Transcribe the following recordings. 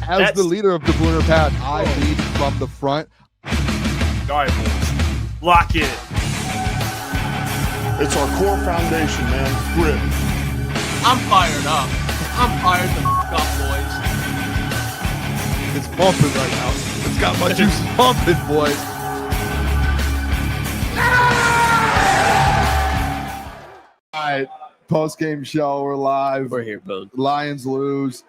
As the leader of the Booner Path, I lead from the front. All right, boys. Lock in. It's our core foundation, man. Grit. I'm fired up. I'm fired the up, boys. It's pumping right now. It's got my juice pumping, boys. All right, post-game show. We're live. We're here, Boone. Lions lose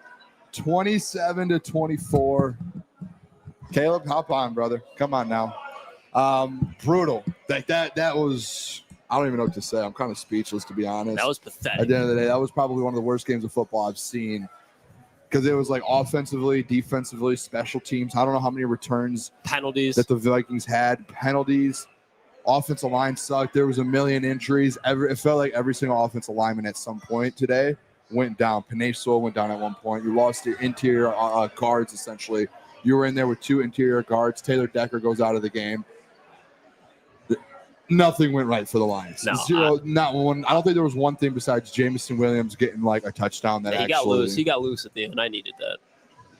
27-24. Caleb, hop on, brother. Come on now. Brutal. Like that was, I don't even know what to say. I'm kind of speechless, to be honest. That was pathetic. At the end of the day, that was probably one of the worst games of football I've seen, because it was like offensively, defensively, special teams. I don't know how many returns, penalties that the Vikings had. Penalties. Offensive line sucked. There was a million injuries. It felt like every single offensive lineman at some point today went down. Panay Sewell went down at one point. You lost your interior guards, essentially. You were in there with two interior guards. Taylor Decker goes out of the game. Nothing went right for the Lions. No, not one. I don't think there was one thing besides Jameson Williams getting like a touchdown that he got loose. He got loose at the end. I needed that.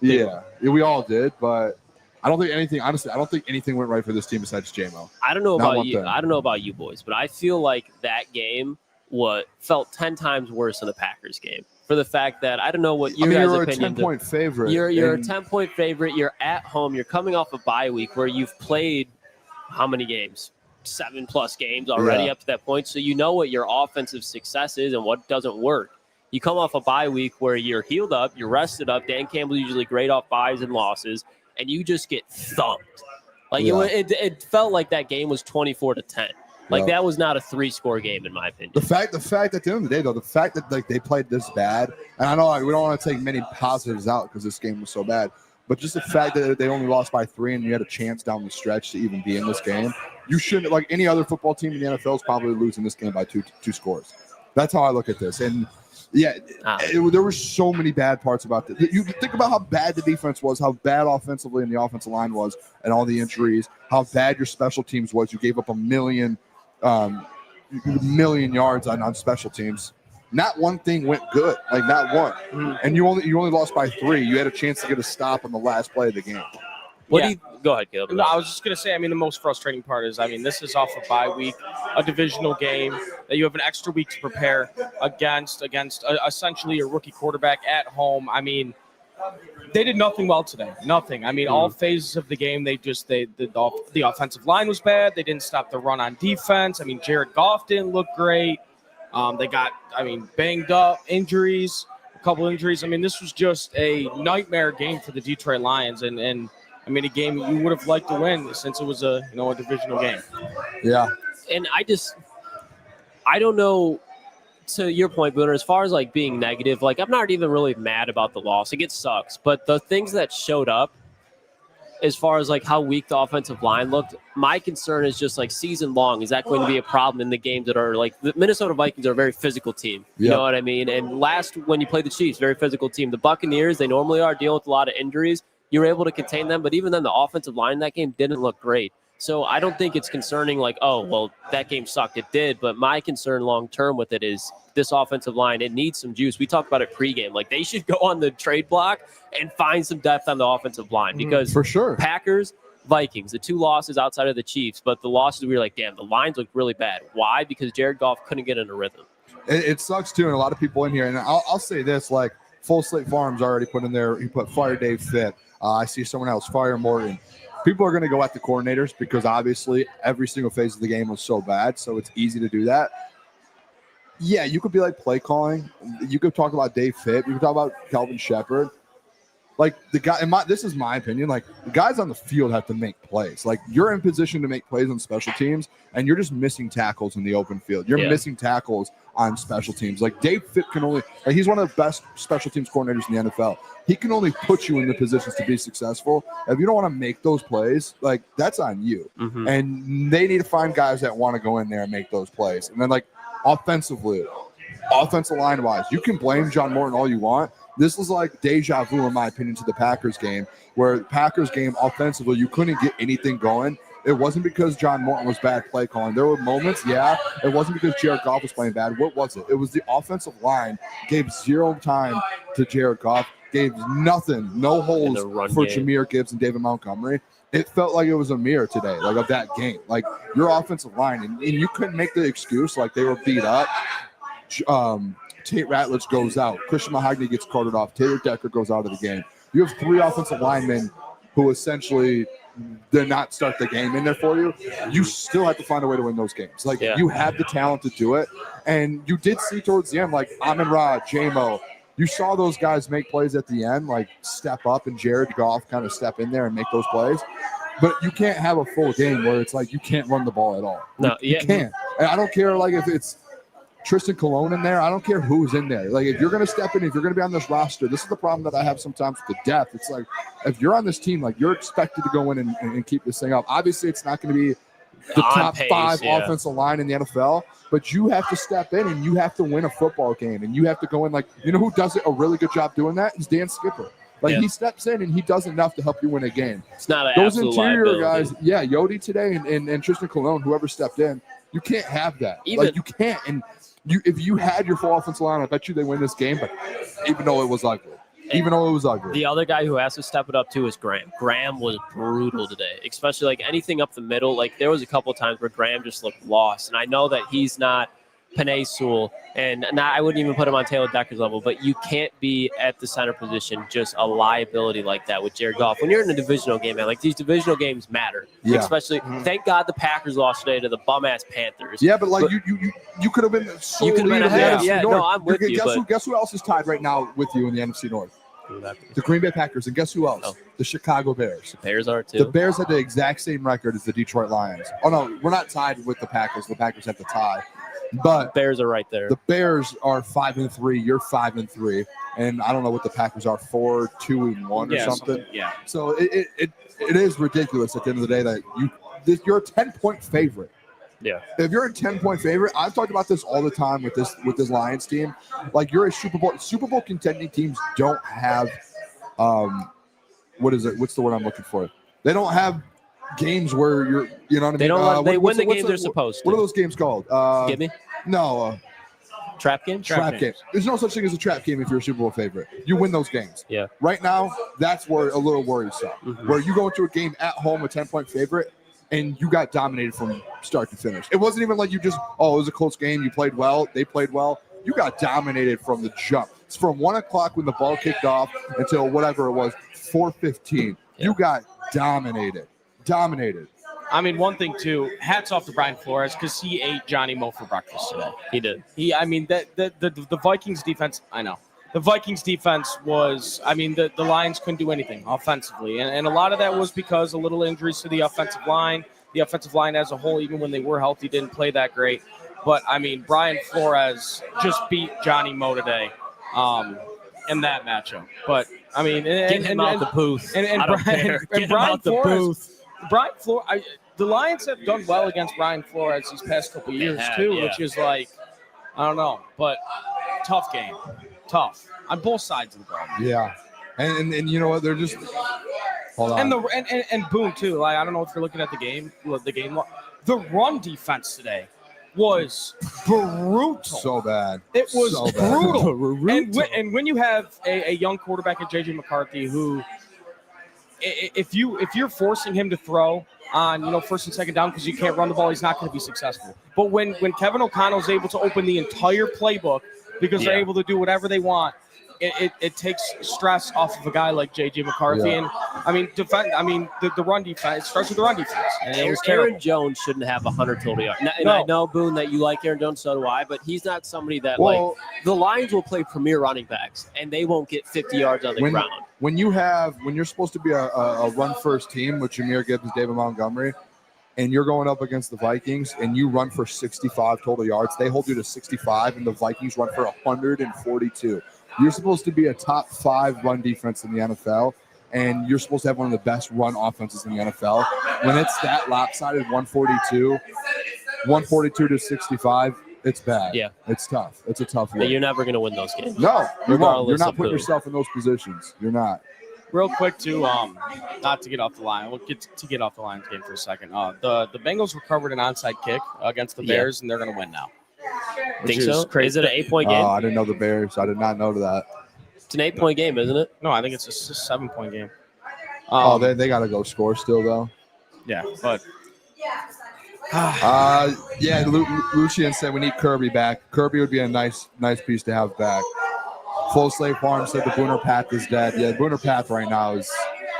Yeah, we all did, but I don't think anything. Honestly, I don't think anything went right for this team besides JMO. I don't know about you. I don't know about you boys, but I feel like that game felt 10 times worse than the Packers game. For the fact that I don't know what your guys' you're opinion. A 10-point favorite. You're a 10-point favorite. You're at home. You're coming off a bye week where you've played how many games? 7+ games already up to that point. So you know what your offensive success is and what doesn't work. You come off a bye week where you're healed up, you're rested up. Dan Campbell's usually great off byes and losses, and you just get thumped. Like it felt like that game was 24-10. Like that was not a 3-score game in my opinion. The fact at the end of the day, though, the fact that like they played this bad, and I know we don't want to take many positives out because this game was so bad, but just the fact that they only lost by 3 and you had a chance down the stretch to even be in this game, you shouldn't, like any other football team in the NFL is probably losing this game by two scores. That's how I look at this. And there were so many bad parts about this. You think about how bad the defense was, how bad offensively and the offensive line was, and all the injuries, how bad your special teams was. You gave up a million yards on special teams. Not one thing went good, like not one. Mm-hmm. And you only lost by 3. You had a chance to get a stop on the last play of the game. Go ahead, Caleb. No, I was just going to say, the most frustrating part is, this is off a bye week, a divisional game that you have an extra week to prepare against essentially a rookie quarterback at home. They did nothing well today. Nothing. All phases of the game, the offensive line was bad. They didn't stop the run on defense. Jared Goff didn't look great. They got, banged up, injuries, a couple injuries. This was just a nightmare game for the Detroit Lions, and a game you would have liked to win since it was a divisional game. Yeah. And I don't know, to your point, Booner, as far as like being negative, like I'm not even really mad about the loss. It sucks. But the things that showed up as far as like how weak the offensive line looked, my concern is just like season long, is that going to be a problem in the games that are like the Minnesota Vikings are a very physical team. You know what I mean? And when you play the Chiefs, very physical team. The Buccaneers, they normally are dealing with a lot of injuries. You were able to contain them, but even then the offensive line in that game didn't look great. So I don't think it's concerning like, oh, well, that game sucked. It did. But my concern long-term with it is this offensive line, it needs some juice. We talked about it pregame. Like they should go on the trade block and find some depth on the offensive line because for sure, Packers, Vikings, the 2 losses outside of the Chiefs, but the losses we were like, damn, the lines look really bad. Why? Because Jared Goff couldn't get in a rhythm. It sucks too, and a lot of people in here, and I'll say this, like Full Slate Farms already put in there, he put fire Dave Fit. I see someone else, Fire Morgan. People are going to go at the coordinators because obviously every single phase of the game was so bad, so it's easy to do that. Yeah, you could be like play calling. You could talk about Dave Fitt. You could talk about Kelvin Shepard. Like the guy, this is my opinion. Like the guys on the field have to make plays. Like you're in position to make plays on special teams, and you're just missing tackles in the open field. You're missing tackles on special teams. Like Dave Fitt can only, like he's one of the best special teams coordinators in the NFL. He can only put you in the positions to be successful. If you don't want to make those plays, like that's on you. Mm-hmm. And they need to find guys that want to go in there and make those plays. And then like offensively, offensive line wise, you can blame John Morton all you want. This was like deja vu, in my opinion, to the Packers game, where the Packers game offensively, you couldn't get anything going. It wasn't because John Morton was bad play calling. There were moments, it wasn't because Jared Goff was playing bad. What was it? It was the offensive line gave zero time to Jared Goff. gave nothing, no holes the run for game. Jahmyr Gibbs and David Montgomery. It felt like it was a mirror today, like of that game. Like your offensive line, and you couldn't make the excuse like they were beat up. Tate Ratledge goes out. Christian Mahogany gets carted off. Taylor Decker goes out of the game. You have 3 offensive linemen who essentially did not start the game in there for you. You still have to find a way to win those games. Like you have the talent to do it. And you did see towards the end, like Amon-Ra, J-Mo, you saw those guys make plays at the end, like step up and Jared Goff kind of step in there and make those plays. But you can't have a full game where it's like you can't run the ball at all. No, you can't. And I don't care like if it's Tristan Colon in there. I don't care who's in there. Like, if you're going to step in, if you're going to be on this roster, this is the problem that I have sometimes with the depth. It's like, if you're on this team, like, you're expected to go in and keep this thing up. Obviously, it's not going to be the top pace, 5 offensive line in the NFL, but you have to step in and you have to win a football game. And you have to go in, like, you know who does a really good job doing that? Is Dan Skipper. Like, he steps in and he does enough to help you win a game. It's not an those absolute interior liability. guys, Yodi today and Tristan Colon, whoever stepped in, you can't have that. Like, you can't. And if you had your full offensive line, I bet you they win this game. But even though it was ugly, the other guy who has to step it up too is Graham. Graham was brutal today, especially like anything up the middle. Like there was a couple of times where Graham just looked lost, and I know that he's not Penei Sewell, and I wouldn't even put him on Taylor Decker's level, but you can't be at the center position just a liability like that with Jared Goff. When you're in a divisional game, man, like these divisional games matter. Yeah. Especially, thank God the Packers lost today to the bum-ass Panthers. Yeah, but like you could have been so you could have been ahead. Yeah, North. no, I'm with you. Guess who else is tied right now with you in the NFC North? The Green Bay Packers, and guess who else? Oh. The Chicago Bears. The Bears are too. The Bears had the exact same record as the Detroit Lions. Oh no, we're not tied with the Packers. The Packers have to tie. But Bears are right there. The Bears are 5-3. You're 5-3, and I don't know what the Packers are 4-2-1 or something. Yeah. So it is ridiculous at the end of the day that you're a 10-point favorite. Yeah. If you're a 10-point favorite, I've talked about this all the time with this Lions team. Like you're a Super Bowl contending teams don't have what is it? What's the word I'm looking for? They don't have games where you know what I mean? They win the games they're supposed to. What are those games called? Give me? No. Trap game? Trap game. There's no such thing as a trap game if you're a Super Bowl favorite. You win those games. Yeah. Right now, that's where a little worrisome. Mm-hmm. Where you go into a game at home, a 10-point favorite, and you got dominated from start to finish. It wasn't even like you just, it was a close game. You played well. They played well. You got dominated from the jump. It's from 1 o'clock when the ball kicked off until whatever it was, 4:15. Yeah. You got dominated. I mean, one thing too, hats off to Brian Flores because he ate Johnny Mo for breakfast today. He did. The Vikings defense, I know. The Vikings defense was, the Lions couldn't do anything offensively. And a lot of that was because of little injuries to the offensive line. The offensive line as a whole, even when they were healthy, didn't play that great. But, Brian Flores just beat Johnny Mo today in that matchup. But, get him out the booth. Brian Flores, the Lions have done well against Brian Flores these past couple of years which is like, I don't know, but tough game. Tough on both sides of the ball. Yeah, and you know what? They're just hold on. And Boone too. Like I don't know if you're looking at the game. The run defense today was brutal. So bad. It was so brutal. And when you have a young quarterback at JJ McCarthy who, if you're forcing him to throw on first and second down because you can't run the ball, he's not going to be successful. But when Kevin O'Connell's able to open the entire playbook because they're able to do whatever they want, it takes stress off of a guy like J.J. McCarthy. Yeah. And the run defense, it starts with the run defense. And it was terrible. Aaron Jones shouldn't have 100 total yards. And I know, Boone, that you like Aaron Jones, so do I, but he's not somebody that, the Lions will play premier running backs, and they won't get 50 yards on the ground. When you're supposed to be a run-first team with Jahmyr Gibbs and David Montgomery, and you're going up against the Vikings, and you run for 65 total yards, they hold you to 65, and the Vikings run for 142. You're supposed to be a top 5 run defense in the NFL, and you're supposed to have one of the best run offenses in the NFL. When it's that lopsided 142 to 65, it's bad. Yeah. It's tough. It's a tough one. You're never going to win those games. No, you won't. You're not putting who. yourself in those positions. You're not. Real quick, too, not to get off the line. We'll get off the Lions game for a second. The Bengals recovered an onside kick against the Bears, and they're going to win now. Think so? Is it an 8-point game? Oh, I didn't know the Bears. I did not know that. It's an 8-point game, isn't it? No, I think it's a 7-point game. They got to go score still, though. Yeah, but Lucian said we need Kirby back. Kirby would be a nice piece to have back. Full Slave Farm said the Booner path is dead. Yeah, Booner path right now is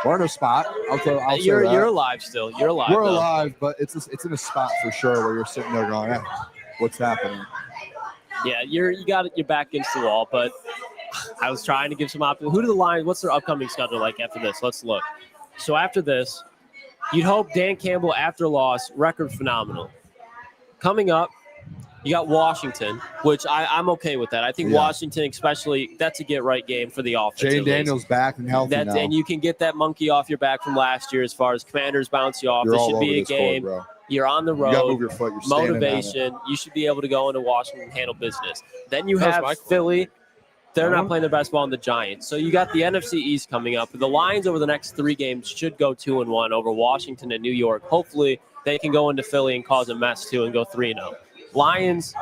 we're in a spot. You're alive still. You're alive. We're alive, but it's in a spot for sure where you're sitting there going, what's happening? Yeah, you got your back against the wall, but I was trying to give some options. Who do the Lions? What's their upcoming schedule like after this? Let's look. So after this, you'd hope Dan Campbell after loss, record phenomenal. Coming up, you got Washington, which I'm okay with that. I think Washington, especially, that's a get-right game for the offense. Jane Daniels back and healthy now. And you can get that monkey off your back from last year as far as Commanders bounce you off. You're this should be a game. Court, you're on the road. You got to move your foot. You're motivation. You should be able to go into Washington and handle business. Then you have Philly. They're not playing their best ball in the Giants. So you got the NFC East coming up. The Lions over the next 3 games should go 2-1 over Washington and New York. Hopefully they can go into Philly and cause a mess too and go 3-0. Lions,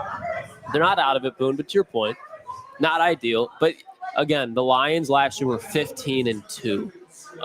they're not out of it, Boone, but to your point, not ideal. But again, the Lions last year were 15-2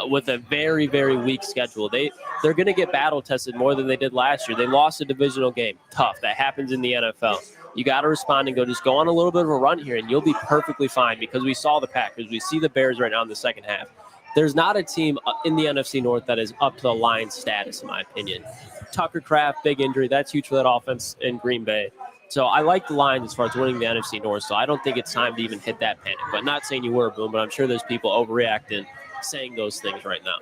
with a very, very weak schedule. They're going to get battle tested more than they did last year. They lost a divisional game. Tough. That happens in the NFL. You got to respond and just go on a little bit of a run here, and you'll be perfectly fine because we saw the Packers. We see the Bears right now in the second half. There's not a team in the NFC North that is up to the Lions' status, in my opinion. Tucker Kraft, big injury. That's huge for that offense in Green Bay. So I like the Lions as far as winning the NFC North, so I don't think it's time to even hit that panic. But not saying you were, Boom, but I'm sure there's people overreacting, saying those things right now.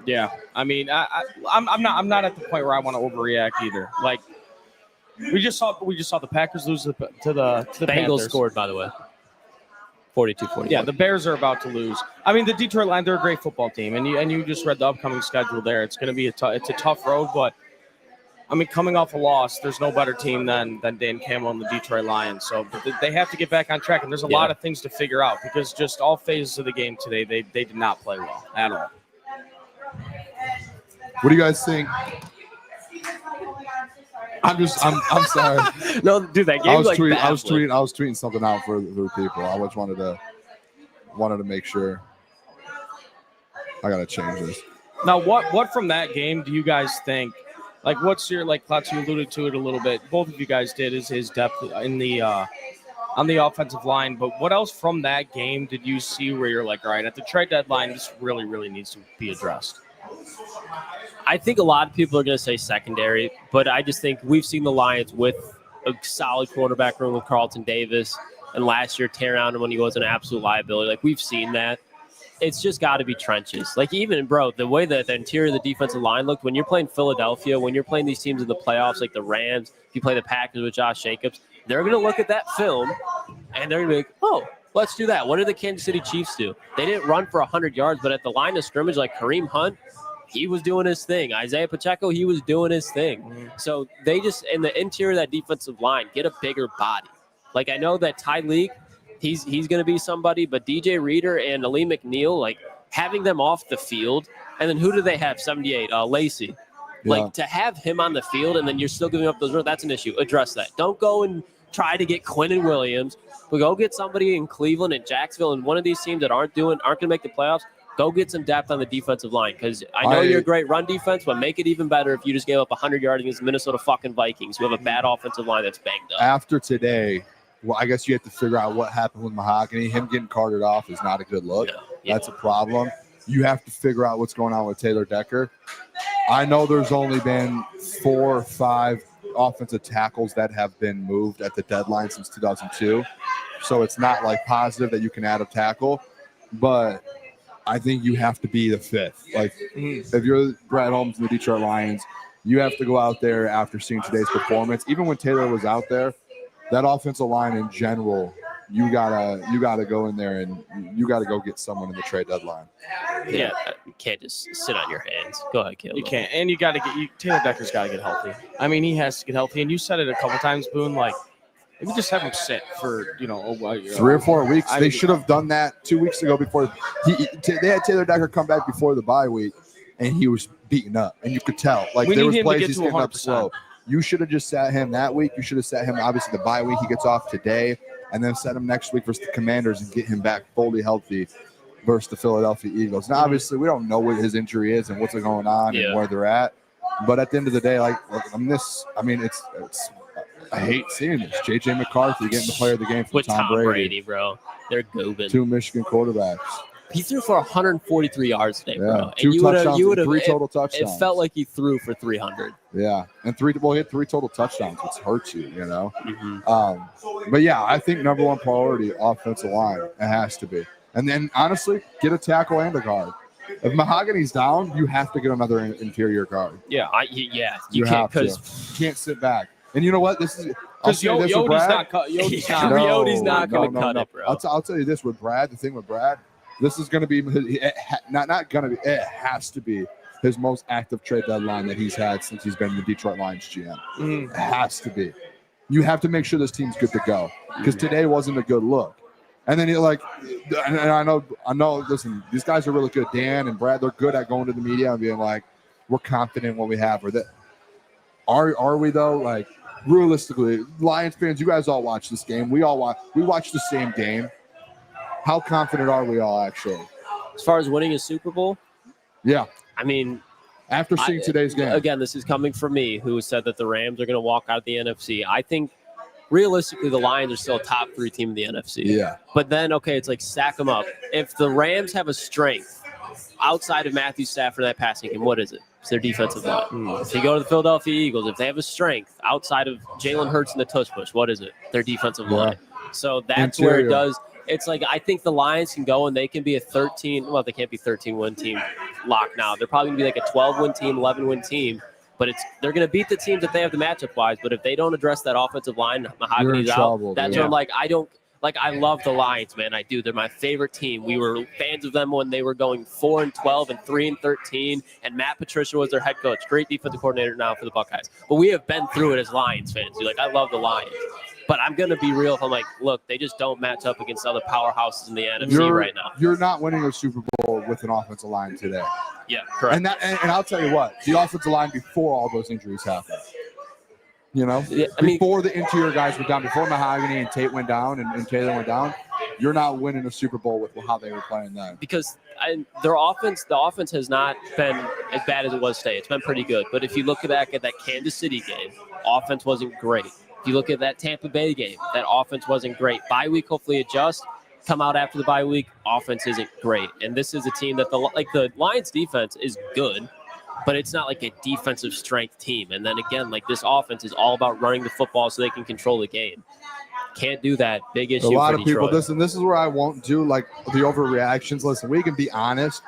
Yeah, I mean, I'm not at the point where I want to overreact either. Like, we just saw the Packers lose to the Bengals Panthers. scored, by the way. 42-41. Yeah, the Bears are about to lose. I mean, the Detroit Lions, they're a great football team, and you just read the upcoming schedule there. It's going to be it's a tough road, but I mean, coming off a loss, there's no better team than Dan Campbell and the Detroit Lions. So they have to get back on track, and there's a lot of things to figure out because just all phases of the game today, they did not play well at all. What do you guys think? I'm sorry. No, dude, that game I was like tweeting something out for people. I just wanted to make sure. I gotta change this. Now, what from that game do you guys think? Like, what's your Klotz? You alluded to it a little bit. Both of you guys did. Is his depth in the on the offensive line? But what else from that game did you see where you're like, all right, at the trade deadline, this really, really needs to be addressed? I think a lot of people are going to say secondary, but I just think we've seen the Lions with a solid quarterback room with Carlton Davis, and last year tear around him when he was an absolute liability. Like, we've seen that. It's just got to be trenches. Like, even, bro, the way that the interior of the defensive line looked, when you're playing Philadelphia, when you're playing these teams in the playoffs, like the Rams, if you play the Packers with Josh Jacobs, they're going to look at that film, and they're going to be like, oh, let's do that. What did the Kansas City Chiefs do? They didn't run for 100 yards, but at the line of scrimmage, like Kareem Hunt, he was doing his thing. Isaiah Pacheco, he was doing his thing. So they just, in the interior of that defensive line, get a bigger body. Like, I know that Tyreek, he's going to be somebody, but DJ Reader and Ali McNeil, like, having them off the field, and then who do they have? 78, Lacey. Like, to have him on the field, and then you're still giving up those runs, that's an issue. Address that. Don't go and try to get Quinnen Williams, but go get somebody in Cleveland and Jacksonville and one of these teams that aren't going to make the playoffs. Go get some depth on the defensive line, because I know you're a great run defense, but make it even better if you just gave up 100 yards against the Minnesota fucking Vikings, who have a bad offensive line that's banged up. After today, well, I guess you have to figure out what happened with Mahogany. Him getting carted off is not a good look. That's a problem. You have to figure out what's going on with Taylor Decker. I know there's only been 4 or 5 offensive tackles that have been moved at the deadline since 2002. So it's not like positive that you can add a tackle, but I think you have to be the 5th. Like, if you're Brett Holmes and the Detroit Lions, you have to go out there after seeing today's performance. Even when Taylor was out there, that offensive line in general, you gotta go in there and you gotta go get someone in the trade deadline. Yeah, you can't just sit on your hands. Go ahead, Caleb. You can't, and you got to Taylor Decker's got to get healthy. I mean, he has to get healthy, and you said it a couple times, Boone. Like, if you just have him sit for 3 or 4 weeks, they should have done that 2 weeks ago. Before they had Taylor Decker come back before the bye week, and he was beaten up, and you could tell. Like, there was plays he's getting up slow. You should have just sat him that week. You should have sat him, obviously, the bye week. He gets off today. and then set him next week versus the Commanders and get him back fully healthy versus the Philadelphia Eagles. Now, obviously, we don't know what his injury is and what's going on and where they're at. But at the end of the day, I hate seeing this. J.J. McCarthy getting the player of the game from With Tom Brady, bro. They're goobing. 2 Michigan quarterbacks. He threw for 143 yards today, bro. Yeah, And 2 touchdowns and 3 total It touchdowns. felt like he threw for 300. Yeah, and he had 3 total touchdowns, which hurts you, you know. Mm-hmm. But yeah, I think number one priority, offensive line. It has to be. And then honestly, get a tackle and a guard. If Mahogany's down, you have to get another interior guard. Yeah, You can't, because you can't sit back. And you know what? This is because Yode's not Yode's not going to cut it, bro. I'll tell you this with Brad. The thing with Brad, this is going to be it has to be his most active trade deadline that he's had since he's been the Detroit Lions GM. It has to be. You have to make sure this team's good to go because today wasn't a good look. And then and I know. Listen, these guys are really good. Dan and Brad, they're good at going to the media and being like, "We're confident in what we have." Or that are we though? Like realistically, Lions fans, you guys all watch this game. We watch the same game. How confident are we all actually? As far as winning a Super Bowl, yeah. I mean, after seeing today's game, again, this is coming from me, who said that the Rams are going to walk out of the NFC. I think. Realistically, the Lions are still a top 3 team in the NFC. Yeah. But then, okay, it's like stack them up. If the Rams have a strength outside of Matthew Stafford in that passing game, what is it? It's their defensive line. If you go to the Philadelphia Eagles, if they have a strength outside of Jalen Hurts and the tush push, what is it? Their defensive line. So that's where it does. It's like I think the Lions can go and they can be a 13. Well, they can't be 13-win team locked now. They're probably going to be like a 12-win team, 11-win team. But they're going to beat the teams that they have the matchup wise. But if they don't address that offensive line, Mahogany's out. That's where I'm like, I love the Lions, man. I do. They're my favorite team. We were fans of them when they were going 4-12 and 3-13. And Matt Patricia was their head coach. Great defensive coordinator now for the Buckeyes. But we have been through it as Lions fans. You're like, I love the Lions. But I'm going to be real if I'm like, look, they just don't match up against other powerhouses in the NFC right now. You're not winning a Super Bowl with an offensive line today. Yeah, correct. And I'll tell you what, the offensive line before all those injuries happened. You know, before the interior guys went down, before Mahogany and Tate went down and Taylor went down, you're not winning a Super Bowl with how they were playing then. Because the offense has not been as bad as it was today. It's been pretty good. But if you look back at that Kansas City game, offense wasn't great. If you look at that Tampa Bay game, that offense wasn't great. Bye week, hopefully adjust. Come out after the bye week, offense isn't great. And this is a team that the Lions defense is good, but it's not like a defensive strength team. And then again, like this offense is all about running the football so they can control the game. Can't do that. Big issue. A lot of Detroit. people. This is where I won't do like the overreactions. Listen, we can be honest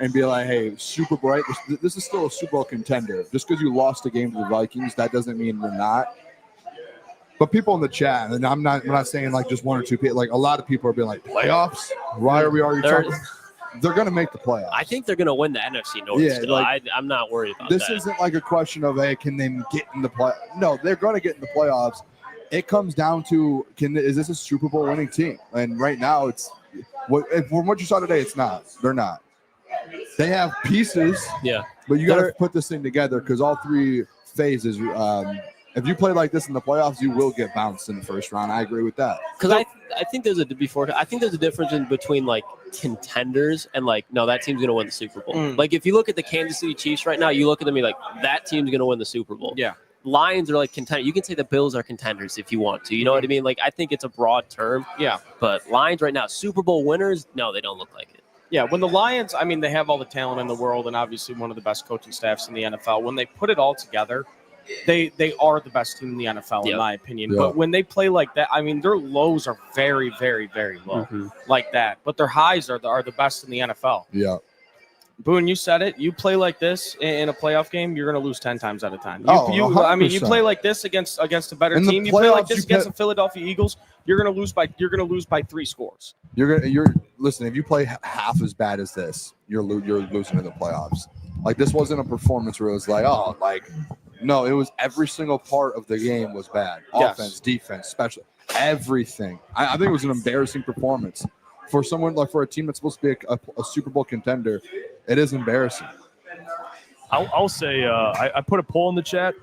and be like, hey, Super Bowl. Right? This is still a Super Bowl contender. Just because you lost a game to the Vikings, that doesn't mean you're not. But people in the chat, and we're not saying like just 1 or 2 people. Like a lot of people are being like, playoffs? Why are we already talking? They're going to make the playoffs. I think they're going to win the NFC North. Yeah, still. I'm not worried about this. This isn't like a question of, hey, can they get in the play? No, they're going to get in the playoffs. It comes down to, is this a Super Bowl winning team? And right now, it's from what you saw today, it's not. They're not. They have pieces. Yeah. But you got to put this thing together because all 3 phases. If you play like this in the playoffs, you will get bounced in the first round. I agree with that. Because I think there's a difference in between like contenders and like, no, that team's gonna win the Super Bowl. Like if you look at the Kansas City Chiefs right now, you look at them and be like, that team's gonna win the Super Bowl. Yeah. Lions are like contenders. You can say the Bills are contenders if you want to. You know what I mean? Like I think it's a broad term. Yeah. But Lions right now, Super Bowl winners, no, they don't look like it. Yeah, when the Lions, I mean, they have all the talent in the world and obviously one of the best coaching staffs in the NFL. When they put it all together, they are the best team in the NFL, in my opinion. But when they play like that, I mean, their lows are very, very, very low like that. But their highs are the best in the NFL. Yeah. Boone, you said it. You play like this in a playoff game, you're going to lose 10 times out of 10. You play like this against a better team. You play like this against the Philadelphia Eagles, you're going to lose by 3 scores. Listen. If you play half as bad as this, you're losing in the playoffs. Like this wasn't a performance where it was like, no, it was every single part of the game was bad. Offense, defense, special, everything. I think it was an embarrassing performance for someone for a team that's supposed to be a Super Bowl contender. It is embarrassing. I'll say I put a poll in the chat.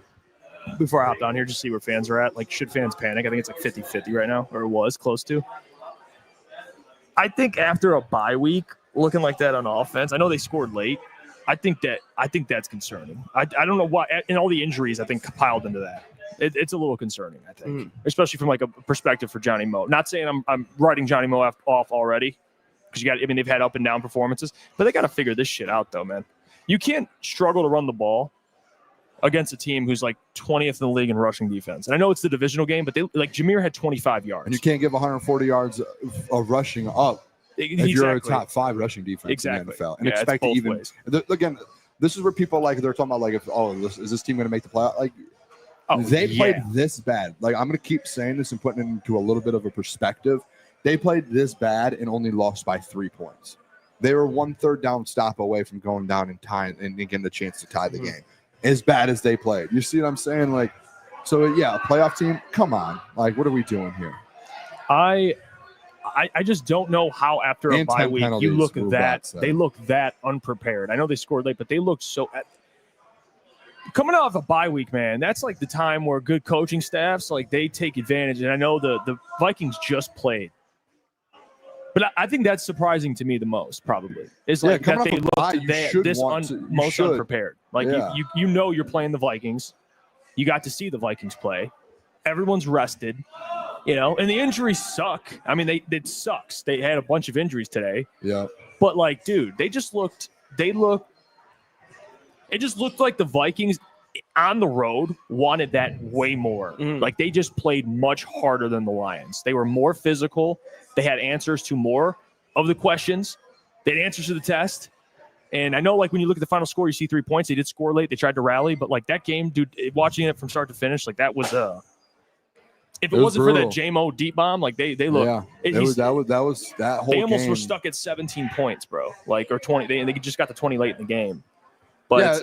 before I hop down here, just see where fans are at. Like, should fans panic? I think it's like 50-50 right now, or it was close to. I think after a bye week, looking like that on offense, I know they scored late. I think that's concerning. I don't know why, and all the injuries I think piled into that. It's a little concerning, I think, especially from like a perspective for Johnny Mo. Not saying I'm writing Johnny Mo off already, because they've had up and down performances, but they got to figure this shit out though, man. You can't struggle to run the ball against a team who's like 20th in the league in rushing defense. And I know it's the divisional game, but Jameer had 25 yards. And you can't give 140 yards of rushing up if you're a top 5 rushing defense in the NFL. And expect to even again, this is where people they're talking about is this team going to make the playoff? Like they played this bad. Like I'm going to keep saying this and putting it into a little bit of a perspective. They played this bad and only lost by 3 points. They were 1 third down stop away from going down and tying and getting the chance to tie the game. As bad as they played. You see what I'm saying? Like, so a playoff team, come on. Like, what are we doing here? I just don't know how after a bye week you look that they look that unprepared. I know they scored late, but they look so coming off a bye week, man. That's like the time where good coaching staffs they take advantage. And I know the Vikings just played. But I think that's surprising to me the most, probably, is that they looked most unprepared. Like, you know you're playing the Vikings. You got to see the Vikings play. Everyone's rested, and the injuries suck. I mean, it sucks. They had a bunch of injuries today. Yeah. But, dude, it just looked like the Vikings on the road wanted that way more. Like, they just played much harder than the Lions. They were more physical. They had answers to more of the questions. They had answers to the test. And I know, when you look at the final score, you see 3 points. They did score late. They tried to rally. But, that game, dude, watching it from start to finish, that was if it wasn't brutal. For that J-Mo deep bomb, they look. Yeah, that whole. They almost game. Were stuck at 17 points, bro. Or 20. They just got to 20 late in the game. But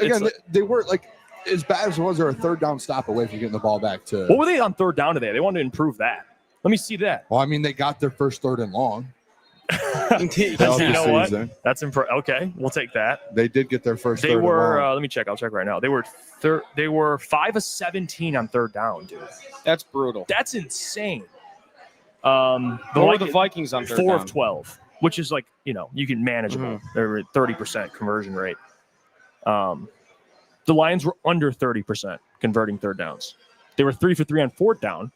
they were as bad as it was. They're a third down stop away from getting the ball back to. What were they on third down today? They wanted to improve that. Let me see that. Well, I mean, they got their first third and long. You know what? That's okay. We'll take that. They did get their first. They were. Let me check. I'll check right now. They were 5 of 17 on third down, dude. That's brutal. That's insane. The Vikings on third 4 down. of 12, which is you can manageable. They're at 30% conversion rate. The Lions were under 30% converting third downs. They were 3 for 3 on fourth down.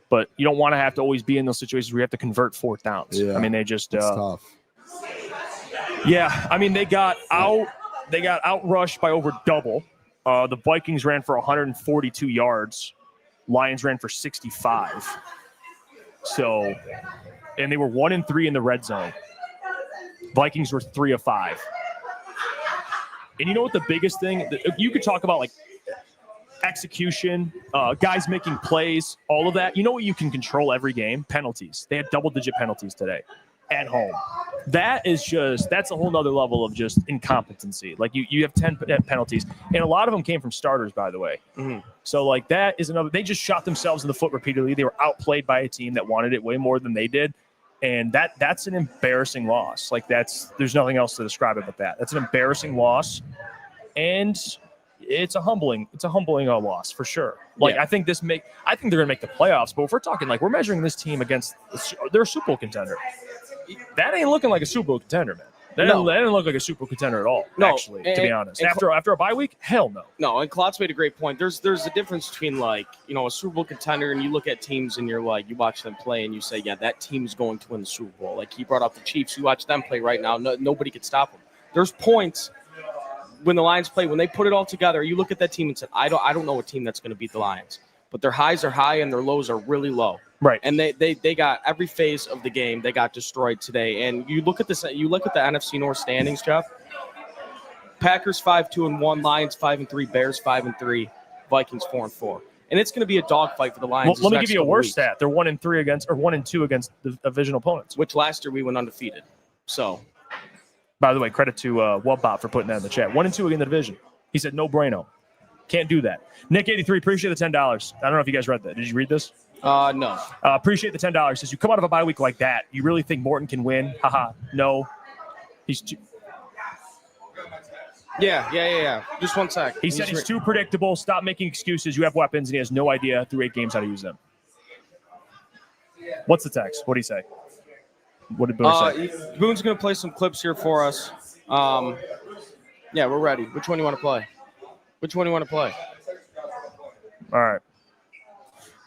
But you don't want to have to always be in those situations where you have to convert fourth downs. Yeah, I mean, they just tough. Yeah, I mean, they got outrushed by over double. The Vikings ran for 142 yards. Lions ran for 65. So, and they were 1-3 in the red zone. Vikings were 3 of 5. And you know what the biggest thing? You could talk about execution, guys making plays, all of that. You know what you can control every game? Penalties. They had double-digit penalties today at home. That's a whole nother level of just incompetency. You have 10 penalties, and a lot of them came from starters, by the way. So that is another. They just shot themselves in the foot repeatedly. They were outplayed by a team that wanted it way more than they did, and that's an embarrassing loss. There's nothing else to describe it but that. That's an embarrassing loss, and it's a humbling loss for sure. I think they're gonna make the playoffs, but if we're talking we're measuring this team against their Super Bowl contender, that ain't looking like a Super Bowl contender, man. That didn't look like a Super Bowl contender at all. No, actually, to be honest, after a bye week, hell no. No, and Klotz made a great point. There's a difference between a Super Bowl contender, and you look at teams and you're you watch them play and you say, yeah, that team's going to win the Super Bowl. He brought up the Chiefs. You watch them play right now. Nobody could stop them. There's points. When the Lions play, when they put it all together, you look at that team and say, I don't know a team that's going to beat the Lions. But their highs are high and their lows are really low. Right. And they got every phase of the game. They got destroyed today. And you look at this. You look at the NFC North standings, Jeff. Packers 5-2-1, Lions 5-3, Bears 5-3, Vikings 4-4. And it's going to be a dogfight for the Lions. Well, let me give you a worse stat. They're 1-2 against the division opponents. Which last year we went undefeated. So. By the way, credit to Wubbot for putting that in the chat. 1-2 in the division. He said, no bueno. Can't do that. Nick83, appreciate the $10. I don't know if you guys read that. Did you read this? No. Appreciate the $10. Says, you come out of a bye week like that, you really think Morton can win? Haha. No. Yeah. Just one sec. He said he's too predictable. Stop making excuses. You have weapons, and he has no idea through 8 games how to use them. What's the text? What did he say? What did Booner say? Boone's going to play some clips here for us. Yeah, we're ready. Which one do you want to play? All right.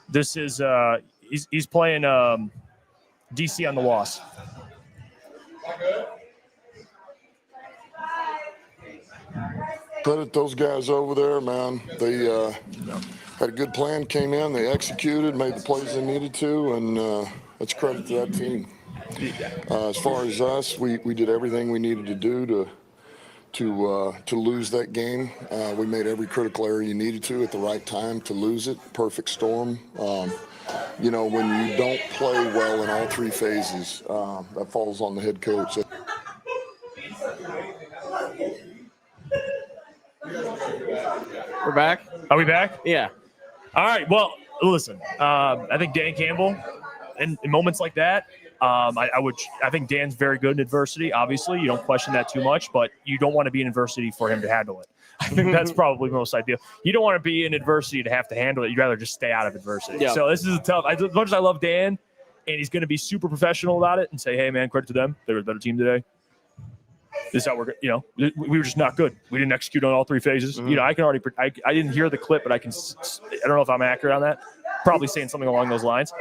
This is he's playing DC on the loss. Credit those guys over there, man. They had a good plan, came in, they executed, made the plays they needed to, and that's credit to that team. As far as us, we did everything we needed to do to lose that game. We made every critical error you needed to at the right time to lose it. Perfect storm. You know, when you don't play well in all 3 phases, that falls on the head coach. We're back. Are we back? Yeah. All right. Well, listen. I think Dan Campbell, in moments like that, I think Dan's very good in adversity. Obviously, you don't question that too much, but you don't want to be in adversity for him to handle it. I think that's probably most ideal. You don't want to be in adversity to have to handle it. You'd rather just stay out of adversity. Yeah. So this is a tough. As much as I love Dan, and he's going to be super professional about it and say, "Hey, man, credit to them. They were a better team today. This is how we're, we were just not good. We didn't execute on all 3 phases. Mm-hmm. I can already. I didn't hear the clip, but I don't know if I'm accurate on that. Probably saying something along those lines.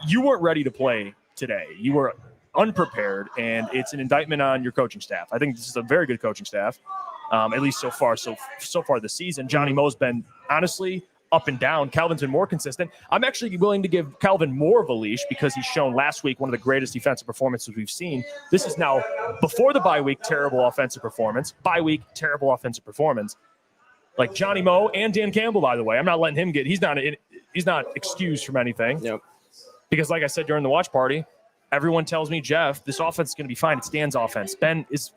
You weren't ready to play today. You were unprepared, and it's an indictment on your coaching staff. I think this is a very good coaching staff, at least so far this season. Johnny Moe's been honestly up and down. Calvin's been more consistent. I'm actually willing to give Calvin more of a leash because he's shown last week one of the greatest defensive performances we've seen. This is now before the bye week, terrible offensive performance. Bye week, terrible offensive performance. Like Johnny Moe and Dan Campbell, by the way, I'm not letting him he's not excused from anything. Yep. Because like I said during the watch party, everyone tells me, Jeff, this offense is going to be fine. It's Dan's offense. Ben is,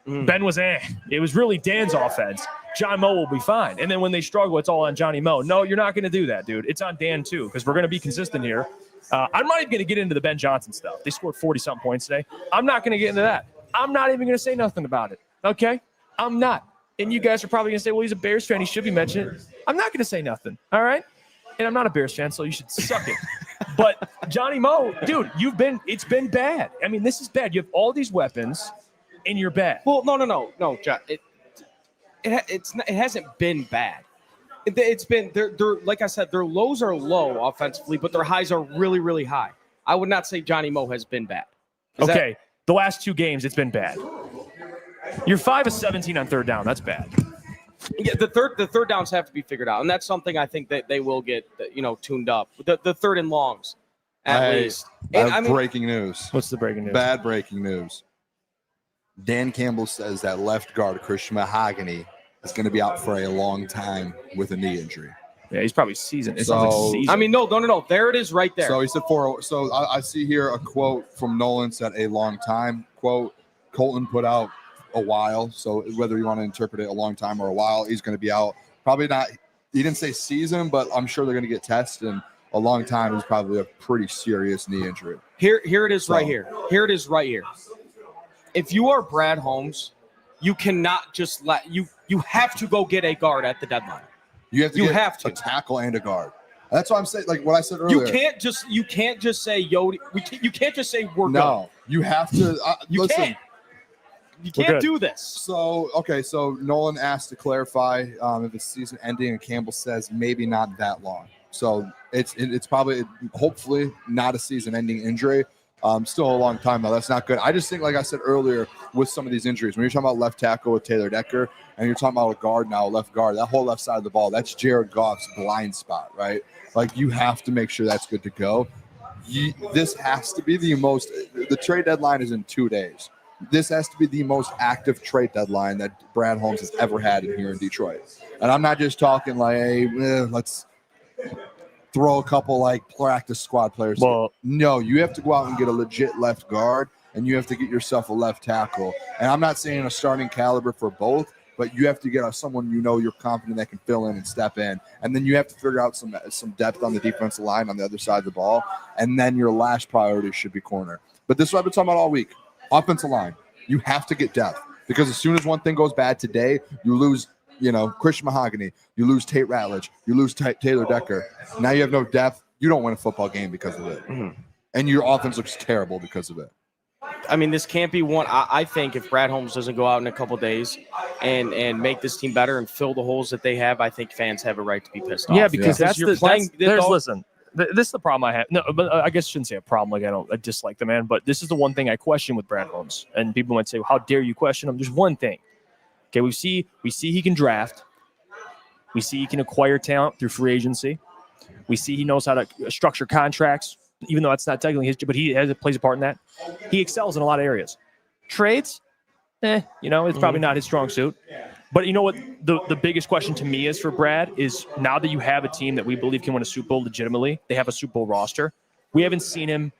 Ben was It was really Dan's offense. John Moe will be fine. And then when they struggle, it's all on Johnny Moe. No, you're not going to do that, dude. It's on Dan, too, because we're going to be consistent here. I'm not even going to get into the Ben Johnson stuff. They scored 40-something points today. I'm not going to get into that. I'm not even going to say nothing about it, okay? I'm not. And you guys are probably going to say, well, he's a Bears fan. He should be mentioned. I'm not going to say nothing, all right? And I'm not a Bears fan, so you should suck it. But Johnny Moe, dude, it's been bad. I mean, this is bad. You have all these weapons, and you're bad. Well, no, John. It hasn't been bad. It's been they're like I said, their lows are low offensively, but their highs are really, really high. I would not say Johnny Moe has been bad. Okay, the last 2 games, it's been bad. You're 5 of 17 on third down. That's bad. Yeah, the third downs have to be figured out, and that's something I think that they will get tuned up. The third and longs, at least. And, breaking news. What's the breaking news? Bad breaking news. Dan Campbell says that left guard Christian Mahogany is going to be out for a long time with a knee injury. Yeah, he's probably seasoned. It So- sounds like season. I mean, no. There it is, right there. So he said So I see here a quote from Nolan said a long time quote. Colton put out a while. So whether you want to interpret it a long time or a while, he's going to be out. Probably not. He didn't say season, but I'm sure they're going to get tested. And a long time is probably a pretty serious knee injury. Here it is right here. Here it is right here. If you are Brad Holmes, you cannot just you have to go get a guard at the deadline. You have to get a tackle and a guard. That's what I'm saying. Like what I said earlier. You can't just say Yodi. You can't just say we're No, you have to. Listen. You can't do this. So Nolan asked to clarify if it's season ending, and Campbell says maybe not that long. So it's probably hopefully not a season-ending injury. Still a long time though. That's not good. I just think, like I said earlier, with some of these injuries, when you're talking about left tackle with Taylor Decker, and you're talking about a guard now, left guard, that whole left side of the ball, that's Jared Goff's blind spot, right? Like you have to make sure that's good to go. This has to be the trade deadline is in 2 days. This has to be the most active trade deadline that Brad Holmes has ever had here in Detroit. And I'm not just talking like, hey, let's throw a couple like practice squad players. Well, no, you have to go out and get a legit left guard, and you have to get yourself a left tackle. And I'm not saying a starting caliber for both, but you have to get someone you're confident that can fill in and step in. And then you have to figure out some depth on the defensive line on the other side of the ball. And then your last priority should be corner. But this is what I've been talking about all week. Offensive line. You have to get depth. Because as soon as one thing goes bad today, you lose, Christian Mahogany, you lose Tate Ratledge, you lose Taylor Decker. Now you have no depth. You don't win a football game because of it. Mm-hmm. And your offense looks terrible because of it. I mean, this can't be one. I think if Brad Holmes doesn't go out in a couple days and make this team better and fill the holes that they have, I think fans have a right to be pissed off. Yeah, because that's you're the playing. listen. This is the problem I have. No, but I guess I shouldn't say a problem. Like I dislike the man, but this is the one thing I question with Brad Holmes. And people might say, well, "How dare you question him?" There's one thing. Okay, we see he can draft. We see he can acquire talent through free agency. We see he knows how to structure contracts, even though that's not technically his, but he plays a part in that. He excels in a lot of areas. Trades, it's probably not his strong suit. But you know what? The biggest question to me is for Brad is now that you have a team that we believe can win a Super Bowl legitimately, they have a Super Bowl roster. We haven't seen him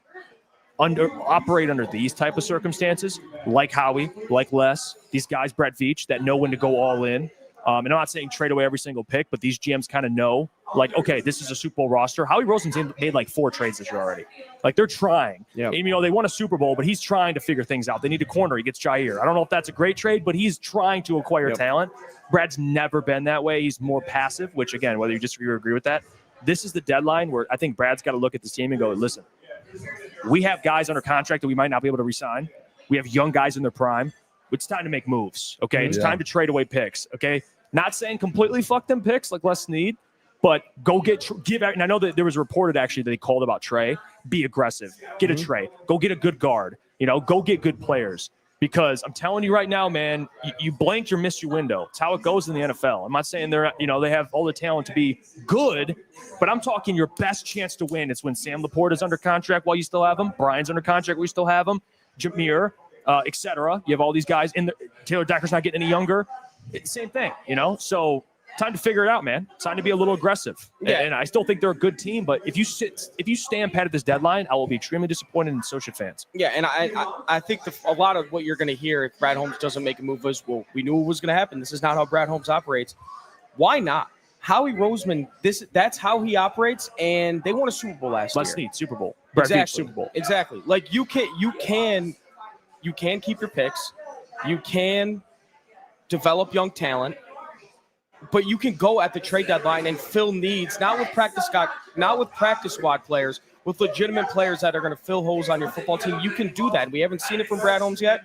operate under these type of circumstances, like Howie, like Les, these guys, Brett Veach, that know when to go all in. And I'm not saying trade away every single pick, but these GMs kind of know, like, okay, this is a Super Bowl roster. Howie Roseman's made like 4 trades this year already. Like, they're trying. Yep. And, they won a Super Bowl, but he's trying to figure things out. They need a corner. He gets Jair. I don't know if that's a great trade, but he's trying to acquire talent. Brad's never been that way. He's more passive, which, again, whether you disagree or agree with that, this is the deadline where I think Brad's got to look at this team and go, listen, we have guys under contract that we might not be able to re-sign. We have young guys in their prime. It's time to make moves, okay? It's time to trade away picks, okay? Not saying completely fuck them picks like Les Snead, but go give out. And I know that there was reported actually that they called about Trey. Be aggressive. Get a Trey. Go get a good guard. Go get good players. Because I'm telling you right now, man, you blinked or missed your window. It's how it goes in the NFL. I'm not saying they have all the talent to be good, but I'm talking your best chance to win. It's when Sam Laporte is under contract while you still have him. Brian's under contract while you still have him. Jameer, etc. You have all these guys in there. Taylor Decker's not getting any younger. Same thing, So time to figure it out, man. Time to be a little aggressive. Yeah. And I still think they're a good team, but if you stand pat at this deadline, I will be extremely disappointed, and so should fans. Yeah, and I think a lot of what you're going to hear if Brad Holmes doesn't make a move is, well, we knew it was going to happen. This is not how Brad Holmes operates. Why not? Howie Roseman, that's how he operates, and they won a Super Bowl last year. Let's need Super Bowl. Brad Veach, Super Bowl. Exactly. Like you can keep your picks. You can develop young talent, but you can go at the trade deadline and fill needs, not with practice squad players, with legitimate players that are going to fill holes on your football team. You can do that. We haven't seen it from Brad Holmes yet.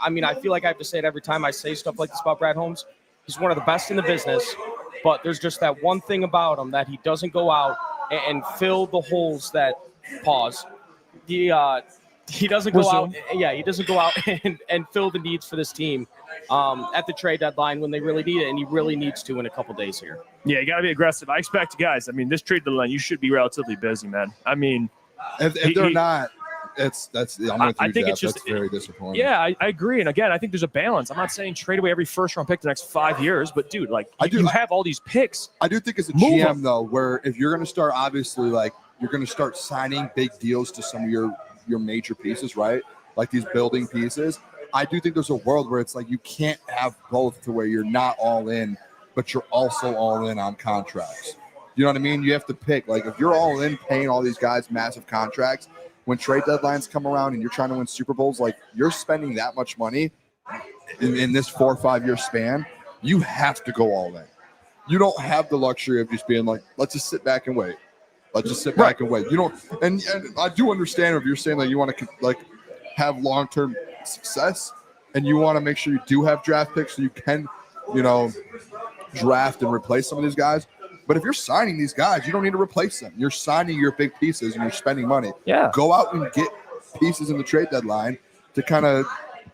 I mean, I feel like I have to say it every time I say stuff like this about Brad Holmes. He's one of the best in the business, but there's just that one thing about him that he doesn't go out and fill the holes that he doesn't go out. Yeah, he doesn't go out and fill the needs for this team at the trade deadline when they really need it, and he really needs to in a couple days here. Yeah, you got to be aggressive. I expect guys. I mean, this trade deadline, you should be relatively busy, man. I mean, if they're not, I think it's just very disappointing. Yeah, I agree. And again, I think there's a balance. I'm not saying trade away every first-round pick the next 5 years, but dude, like you have all these picks. I do think as a GM though, where if you're going to start, obviously, like you're going to start signing big deals to some of your major pieces, right? Like these building pieces. I do think there's a world where it's like you can't have both to where you're not all in, but you're also all in on contracts. You know what I mean? You have to pick. Like if you're all in paying all these guys massive contracts, when trade deadlines come around and you're trying to win Super Bowls, like you're spending that much money in this 4 or 5 year span, you have to go all in. You don't have the luxury of just being like, let's just sit back and wait. Let's just sit back and wait. You don't, and I do understand if you're saying that you want to like have long-term success and you want to make sure you do have draft picks so you can, draft and replace some of these guys. But if you're signing these guys, you don't need to replace them. You're signing your big pieces and you're spending money. Yeah. Go out and get pieces in the trade deadline to kind of.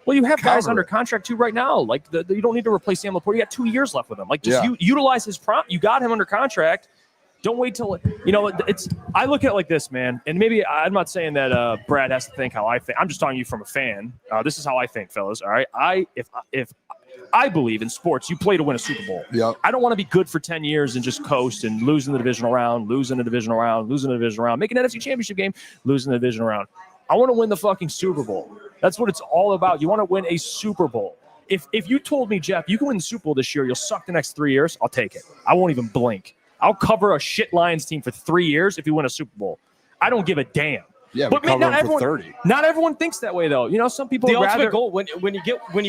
Well, you have guys under contract too right now. Like you don't need to replace Sam Laporte. You got 2 years left with him. Like just utilize his prompt. You got him under contract. Don't wait till I look at it like this, man. And maybe I'm not saying that Brad has to think how I think. I'm just talking to you from a fan. This is how I think, fellas. All right. If I believe in sports, you play to win a Super Bowl. Yep. I don't want to be good for 10 years and just coast and lose in the divisional round, make an NFC Championship game, lose in the divisional round. I want to win the fucking Super Bowl. That's what it's all about. You want to win a Super Bowl. If you told me, Jeff, you can win the Super Bowl this year, you'll suck the next 3 years, I'll take it. I won't even blink. I'll cover a shit Lions team for 3 years if you win a Super Bowl. I don't give a damn. Yeah, we But man, cover not him everyone, for 30. not everyone thinks that way though. You know, some people The would ultimate rather. goal when you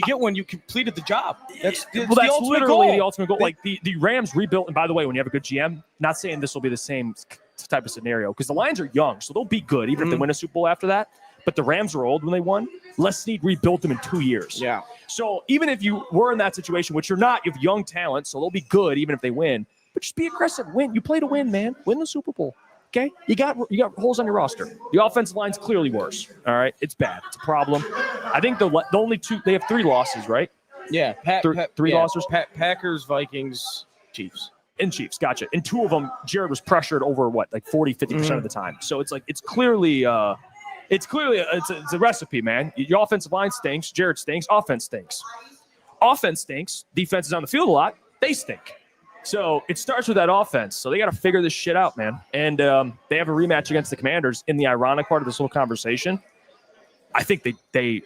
get one, you completed the job. That's Well, the that's ultimate literally goal. the ultimate goal. Like the Rams rebuilt, and by the way, when you have a good GM, not saying this will be the same type of scenario because the Lions are young, so they'll be good even if they win a Super Bowl after that. But the Rams were old when they won. Les Snead rebuilt them in 2 years. Yeah. So even if you were in that situation, which you're not, you have young talent, so they'll be good even if they win. But just be aggressive. Win. You play to win, man. Win the Super Bowl. Okay? You got holes on your roster. The offensive line's clearly worse. All right? It's bad. It's a problem. I think the only two, they have 3 losses, right? Yeah. Three losses? Packers, Vikings, Chiefs. And Chiefs, gotcha. And 2 of them, Jared was pressured over what, like 40, 50% of the time. So it's like it's clearly a recipe, man. Your offensive line stinks. Jared stinks. Offense stinks. Offense stinks. Defense is on the field a lot. They stink. So it starts with that offense. So they got to figure this shit out, man. And they have a rematch against the Commanders. In the ironic part of this whole conversation, I think they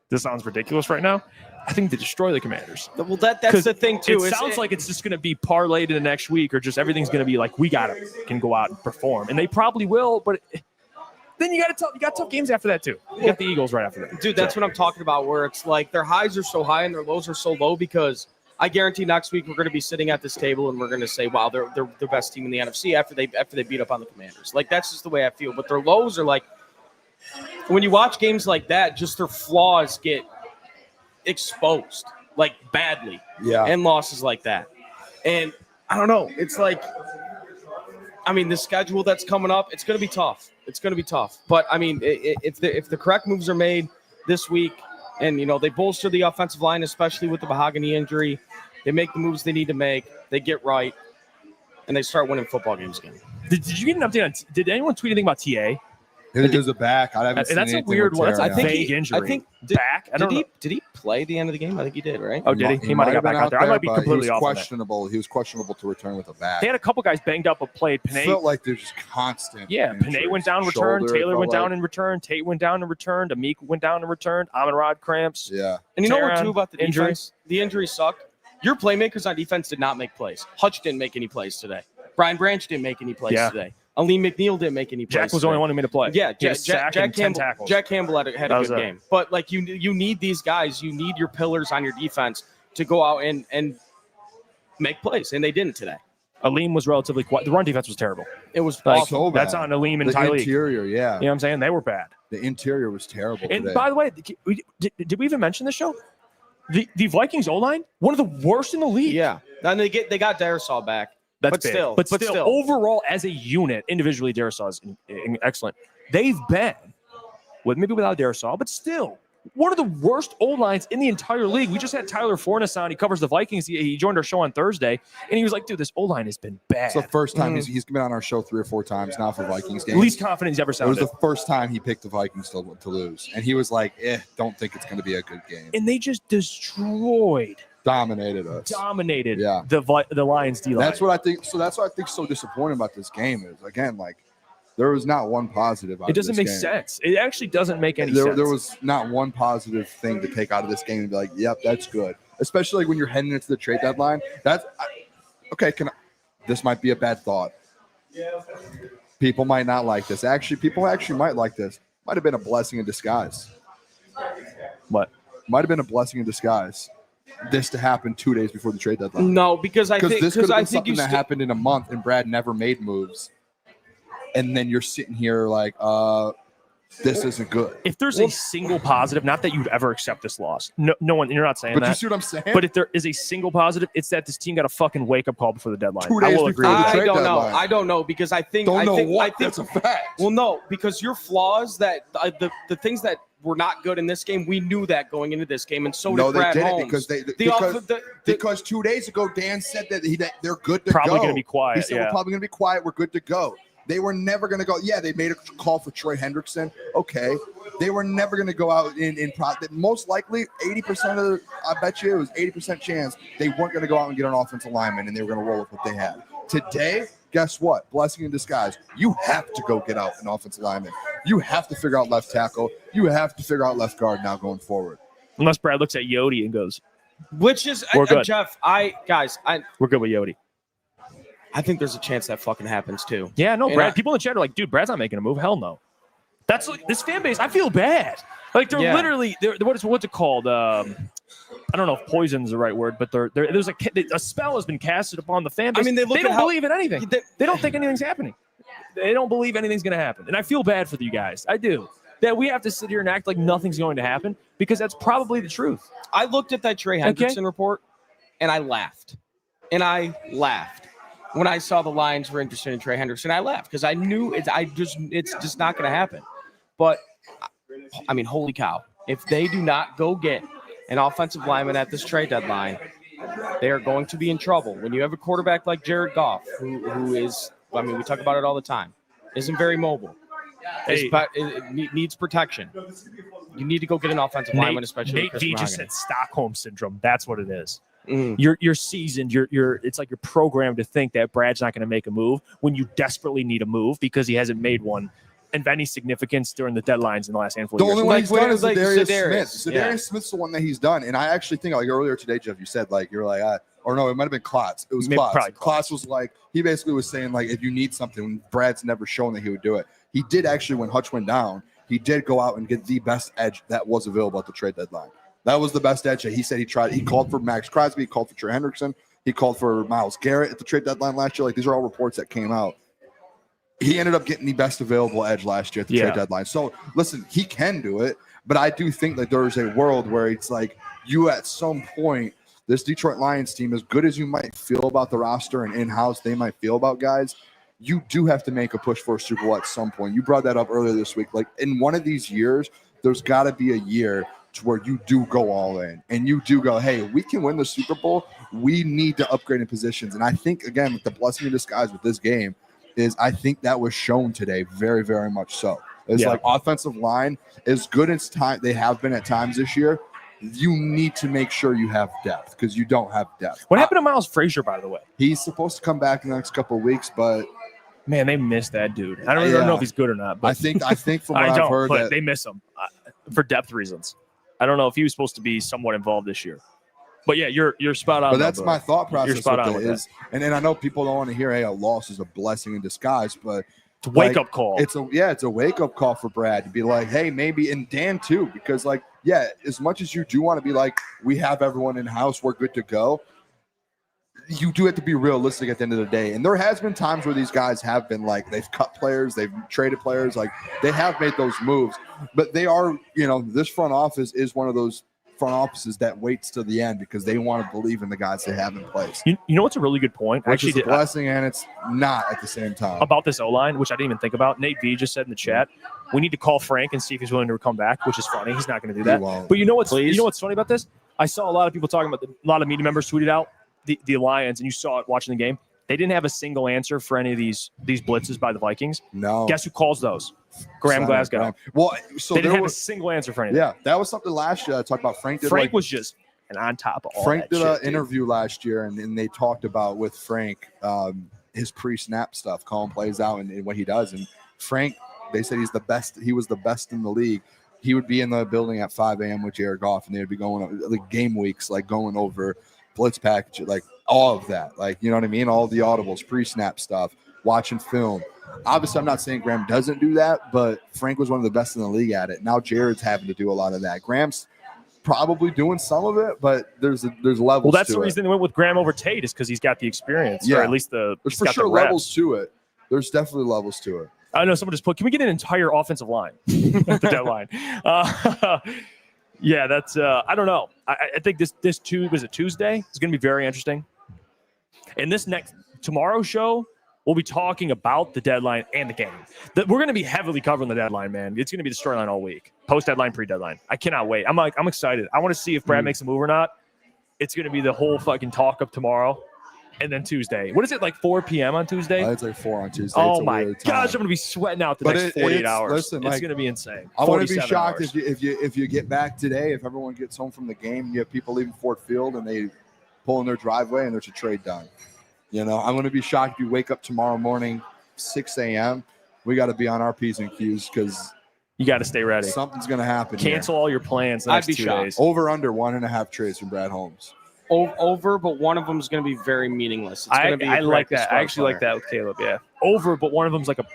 this sounds ridiculous right now. I think they destroy the Commanders. Well, that's the thing too. It sounds like it's just going to be parlayed in the next week, or just everything's going to be like can go out and perform, and they probably will. But then you got tough games after that too. You got the Eagles right after that. Dude, that's what I'm talking about. Where it's like their highs are so high and their lows are so low because I guarantee next week we're going to be sitting at this table and we're going to say, "Wow, they're the best team in the NFC." After they beat up on the Commanders, like that's just the way I feel. But their lows are like when you watch games like that, just their flaws get exposed like badly. Yeah. And losses like that. And I don't know. It's like, I mean, the schedule that's coming up, it's going to be tough. It's going to be tough. But I mean, if the correct moves are made this week, and you know they bolster the offensive line, especially with the Mahogany injury, they make the moves they need to make. They get right, and they start winning football games again. Did you get an update on? Did anyone tweet anything about TA? It was a back. I haven't seen That's a anything weird with one. That's Terry, a yeah. vague injury. I think back. I don't know. Did he play the end of the game? I think he did, right? Oh, did he? He might have got back out there. I might be but completely he was off on that. questionable. He was questionable to return with a back. They had a couple guys banged up but played. Panay. Felt like there's just constant. Yeah, Panay injuries. went down and returned. Shoulder, Taylor felt went down like- and returned. Tate went down and returned. Amik went down and returned. Amon-Ra cramps. Yeah. And you know what, Taron, too, about the injury. defense? The injuries suck. Your playmakers on defense did not make plays. Hutch didn't make any plays today. Brian Branch didn't make any plays today. Aleem McNeil didn't make any plays. Jack was the only one who made a play. Yeah, He had a sack and 10 tackles. Jack Campbell had a That good was it. game. But like you need these guys. You need your pillars on your defense to go out and make plays, and they didn't today. Aleem was relatively quiet. The run defense was terrible. It was Like, awful. So bad. That's on Aleem and The Tyleek. interior, yeah. You know what I'm saying? They were bad. The interior was terrible And today. by the way, did we even mention this show? The Vikings O-line, one of the worst in the league. Yeah. Then they got Darisaw back. That's but big. still, but still, overall as a unit, individually, Darisaw is excellent. They've been maybe without Darisaw, but still one of the worst O-lines in the entire league. We just had Tyler Fornes on. He covers the Vikings. He joined our show on Thursday, and he was like, "Dude, this O-line has been bad." It's the first time he's been on our show 3 or 4 times now for Vikings games. Least confident he's ever It sounded. was the first time he picked the Vikings to lose, and he was like, don't think it's going to be a good game. And they just dominated Dominated us. Yeah. the Lions D line. That's what I think. So that's what I think is so disappointing about this game is, again, like, there was not one positive out It doesn't of make this game. sense. It actually doesn't make any sense. There was not one positive thing to take out of this game and be like, yep, that's good. Especially like when you're heading into the trade deadline. This might be a bad thought. People might not like this. People actually might like this. Might have been a blessing in disguise. What? Might have been a blessing in disguise. This to happen 2 days before the trade deadline. No, because I think this could have been think something that happened in a month and Brad never made moves. And then you're sitting here like, this isn't good. If there's a single positive, not that you'd ever accept this loss. No one, you're not saying But that. you see what I'm saying? But if there is a single positive, it's that this team got a fucking wake up call before the deadline. 2 days I will before agree the with that. trade deadline. I don't know because I think That's a fact. Well, no, because your flaws that the things that were not good in this game, we knew that going into this game, and so No, did they Brad didn't Holmes. because 2 days ago Dan said that they're good to Probably go. gonna be quiet, He said yeah. we're probably going to be quiet. We're good to go. They were never going to go. Yeah, they made a call for Troy Hendrickson. Okay, they were never going to go out in most likely 80% I bet you it was 80% chance they weren't going to go out and get an offensive lineman and they were going to roll with what they had. Today, guess what? Blessing in disguise. You have to go get out an offensive lineman. You have to figure out left tackle. You have to figure out left guard now going forward. Unless Brad looks at Yodi and goes, Which is We're good. Jeff. "We're good with Yodi." I think there's a chance that fucking happens too. Yeah, no, And Brad. People in the chat are like, "Dude, Brad's not making a move." Hell no. That's like, this fan base. I feel bad. Like they're literally what's it called? I don't know if poison is the right word, but there's a spell has been casted upon the fan base. I mean, they don't believe in anything. They don't think anything's happening. They don't believe anything's going to happen, and I feel bad for you guys. I do. That we have to sit here and act like nothing's going to happen because that's probably the truth. I looked at that Trey Hendrickson report, and I laughed. When I saw the Lions were interested in Trey Hendrickson, I laughed because I knew it's just not going to happen. But I mean, holy cow! If they do not go get an offensive lineman at this trade deadline, they are going to be in trouble. When you have a quarterback like Jared Goff, who is, I mean, we talk about it all the time, isn't very mobile. It needs protection. You need to go get an offensive lineman, especially. Nate V just said Stockholm syndrome. That's what it is. You're seasoned. It's like you're programmed to think that Brad's not going to make a move when you desperately need a move because he hasn't made one of any significance during the deadlines in the last handful of years. The only one he's done is like Zadarius Smith. Zadarius Smith's the one that he's done. And I actually think, like earlier today, Jeff, you said like, you're like, or no, it might have been Klotz. It was Klotz. Klotz was like, he basically was saying like, if you need something, Brad's never shown that he would do it. He did actually, when Hutch went down, he did go out and get the best edge that was available at the trade deadline. That was the best edge that he said he tried. He called for Max Crosby. He called for Trey Hendrickson. He called for Myles Garrett at the trade deadline last year. Like, these are all reports that came out. He ended up getting the best available edge last year at the trade deadline. So, listen, he can do it. But I do think that there's a world where it's like you at some point, this Detroit Lions team, as good as you might feel about the roster and in-house they might feel about guys, you do have to make a push for a Super Bowl at some point. You brought that up earlier this week. Like, in one of these years, there's got to be a year to where you do go all in and you do go, hey, we can win the Super Bowl. We need to upgrade in positions. And I think, again, with the blessing in disguise with this game is I think that was shown today very, very much so. It's like offensive line, as good as they have been at times this year, you need to make sure you have depth because you don't have depth. What happened to Miles Frazier, by the way? He's supposed to come back in the next couple of weeks, but man, they missed that dude. I don't even know if he's good or not. But I think from what I've heard, that they miss him for depth reasons. I don't know if he was supposed to be somewhat involved this year. But yeah, you're spot on. But that's my thought process. You're spot on with that. And then I know people don't want to hear, hey, a loss is a blessing in disguise, but it's a wake up call. It's a wake up call for Brad to be like, hey, maybe, and Dan too, because like, yeah, as much as you do want to be like, we have everyone in house, we're good to go. You do have to be realistic at the end of the day. And there has been times where these guys have been like, they've cut players, they've traded players, like they have made those moves, but they are, this front office is one of those front offices that waits to the end because they want to believe in the guys they have in place. You know what's a really good point? Which is a blessing and it's not at the same time. About this O-line, which I didn't even think about. Nate V just said in the chat, we need to call Frank and see if he's willing to come back, which is funny. He's not going to do that. But you know what's funny about this? I saw a lot of people talking about a lot of media members tweeted out the Lions, and you saw it watching the game. They didn't have a single answer for any of these blitzes by the Vikings. No. Guess who calls those? Graham Glasgow. Well, so they didn't have a single answer for anything. Yeah, that was something last year I talked about. Frank was just on top of all Frank that did shit, an interview last year, and they talked about with Frank his pre-snap stuff, calling plays out and what he does. And Frank, they said he's the best. He was the best in the league. He would be in the building at 5 a.m. with Jared Goff, and they'd be going like game weeks, like going over blitz package, like all of that, like, you know what I mean? All the audibles, pre-snap stuff, watching film. Obviously, I'm not saying Graham doesn't do that, but Frank was one of the best in the league at it. Now Jared's having to do a lot of that. Graham's probably doing some of it, but there's levels. Well, that's the reason they went with Graham over Tate is because he's got the experience, or at least there's for sure levels to it. There's definitely levels to it. I know someone just put, can we get an entire offensive line at the deadline? Yeah, that's I don't know. I think this was a Tuesday. It's going to be very interesting. And this tomorrow's show, we'll be talking about the deadline and the game. We're going to be heavily covering the deadline, man. It's going to be the storyline all week. Post-deadline, pre-deadline. I cannot wait. I'm excited. I want to see if Brad makes a move or not. It's going to be the whole fucking talk of tomorrow. And then Tuesday. What is it, like 4 p.m. on Tuesday? It's like 4 on Tuesday. Oh, my gosh. I'm going to be sweating out the next 48 hours. Listen, it's going to be insane. I want to be shocked if you get back today, if everyone gets home from the game, you have people leaving Ford Field and they pull in their driveway and there's a trade done. I'm going to be shocked if you wake up tomorrow morning, 6 a.m. We got to be on our P's and Q's because you got to stay ready. Something's going to happen. Cancel all your plans the next 2 days. Over under 1.5 trades from Brad Holmes. Over, but one of them is going to be very meaningless. It's going to be like that. I actually like that with Caleb. Yeah, over, but one of them's like a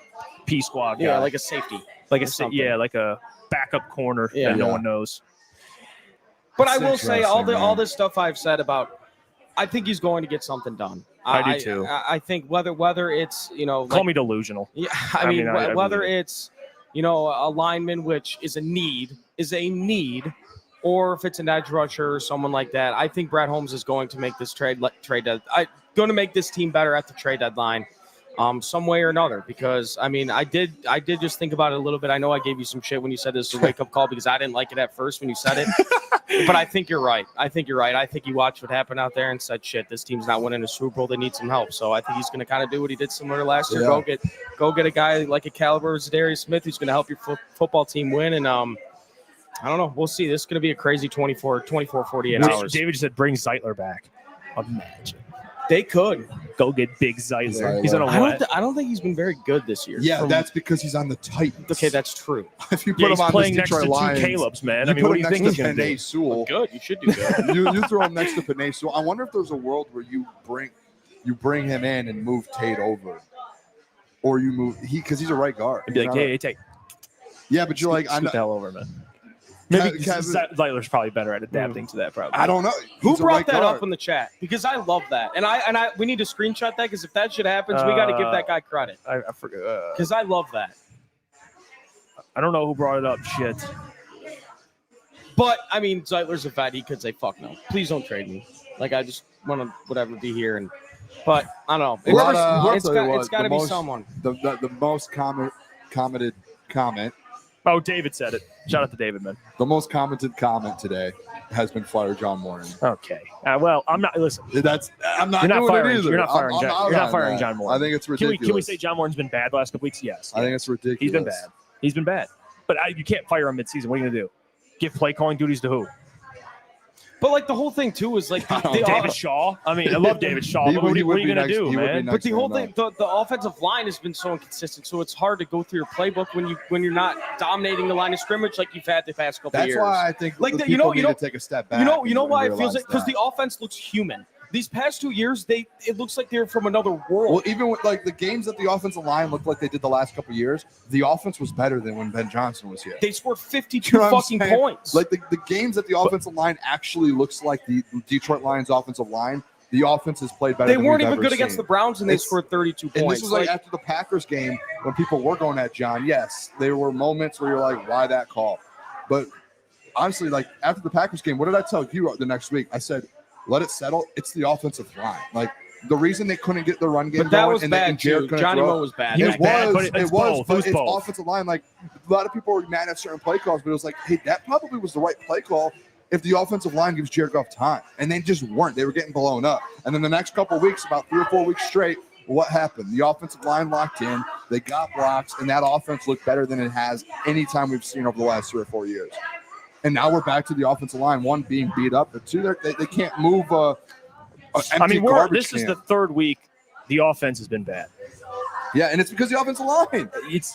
P squad guy. Yeah, like a safety. like something. like a backup corner that no one knows. But That's I will say all interesting, this stuff I've said about, I think he's going to get something done. I do too. I think whether it's call me delusional. Yeah, I mean whether believe it. it's a lineman, which is a need, or if it's an edge rusher or someone like that, I think Brad Holmes is going to make this going to make this team better at the trade deadline, some way or another. Because I mean, I did just think about it a little bit. I know I gave you some shit when you said this was a wake up call because I didn't like it at first when you said it, but I think you're right. I think you watched what happened out there and said, shit, this team's not winning a Super Bowl. They need some help. So I think he's going to kind of do what he did similar last year. Yeah. Go get a guy like a caliber of Zadarius Smith who's going to help your football team win. And I don't know. We'll see. This is going to be a crazy 24, 48 hours. David just said bring Zeitler back. Imagine. They could Go get big Zeitler. He's on a I don't think he's been very good this year. Yeah, that's because he's on the Titans. Okay, that's true. If you put Yeah, him he's on playing this next to Detroit two Lions, Caleb's, man. you I mean, put what do him you think next he's to going to do? Penei Sewell. Good. You should do good. you throw him next to Penei Sewell. I wonder if there's a world where you bring him in and move Tate over, or you move because he's a right guard. I'd be like, hey, Tate. Yeah, but you're like, I Scoot the know. hell over, man. Maybe Kevin- Zeitler's probably better at adapting to that. Probably. I don't know. Who He's a brought right that guard. up in the chat? Because I love that, and I we need to screenshot that because if that shit happens, we got to give that guy credit I forget. because I love that. I don't know who brought it up. Shit. But I mean, Zeitler's a vet. He could say, "Fuck no, please don't trade me." Like I just want to be here and. But I don't know. I'll It's tell you what, got to the be most- someone. The most commented comment. Oh, David said it. Shout out to David, man. The most commented comment today has been fire John Moran. Okay. Well, I'm not. Listen. I'm not You're not doing firing. it either. You're not firing. I'm You're not on firing that. John Moore. I think it's Can ridiculous. we say John Moran's been bad the last couple weeks? Yes. I think it's ridiculous. He's been bad. He's been bad. But you can't fire him midseason. What are you gonna do? Give play calling duties to who? But like the whole thing too is like David Shaw. I mean, I love David Shaw. He But would- what he are would you be gonna next- do, he would be man? next. But the whole thing, the offensive line has been so inconsistent, so it's hard to go through your playbook when you're not dominating the line of scrimmage like you've had the past couple That's years. why I think Like the the- people need to take a step back. You know and why it realize feels like because that. the offense looks human. These past 2 years, it looks like they're from another world. Well, even with like the games that the offensive line looked like they did the last couple of years, the offense was better than when Ben Johnson was here. They scored 52 You know what I'm fucking saying? points. Like the games that the offensive line actually looks like the Detroit Lions offensive line, the offense has played better. They than weren't we've even ever good against seen. the Browns, and they It's- scored 32 And points. this was like after the Packers game when people were going at John. Yes, there were moments where you're like, why that call? But honestly, like after the Packers game, what did I tell you the next week? I said, let it settle. It's the offensive line. Like the reason they couldn't get the run game but that going was and bad Jared too. couldn't Johnny throw, Moe was bad. He was bad, but it it's was, both. but It was it's both. offensive line. Like a lot of people were mad at certain play calls, but it was like, hey, that probably was the right play call if the offensive line gives Jared Goff time, and they just weren't. They were getting blown up. And then the next couple of weeks, about 3 or 4 weeks straight, what happened? The offensive line locked in, they got blocks, and that offense looked better than it has any time we've seen over the last 3 or 4 years. And now we're back to the offensive line, one being beat up, but two, they can't move. I mean, this is the third week. The offense has been bad. Yeah, and it's because the offensive line. It's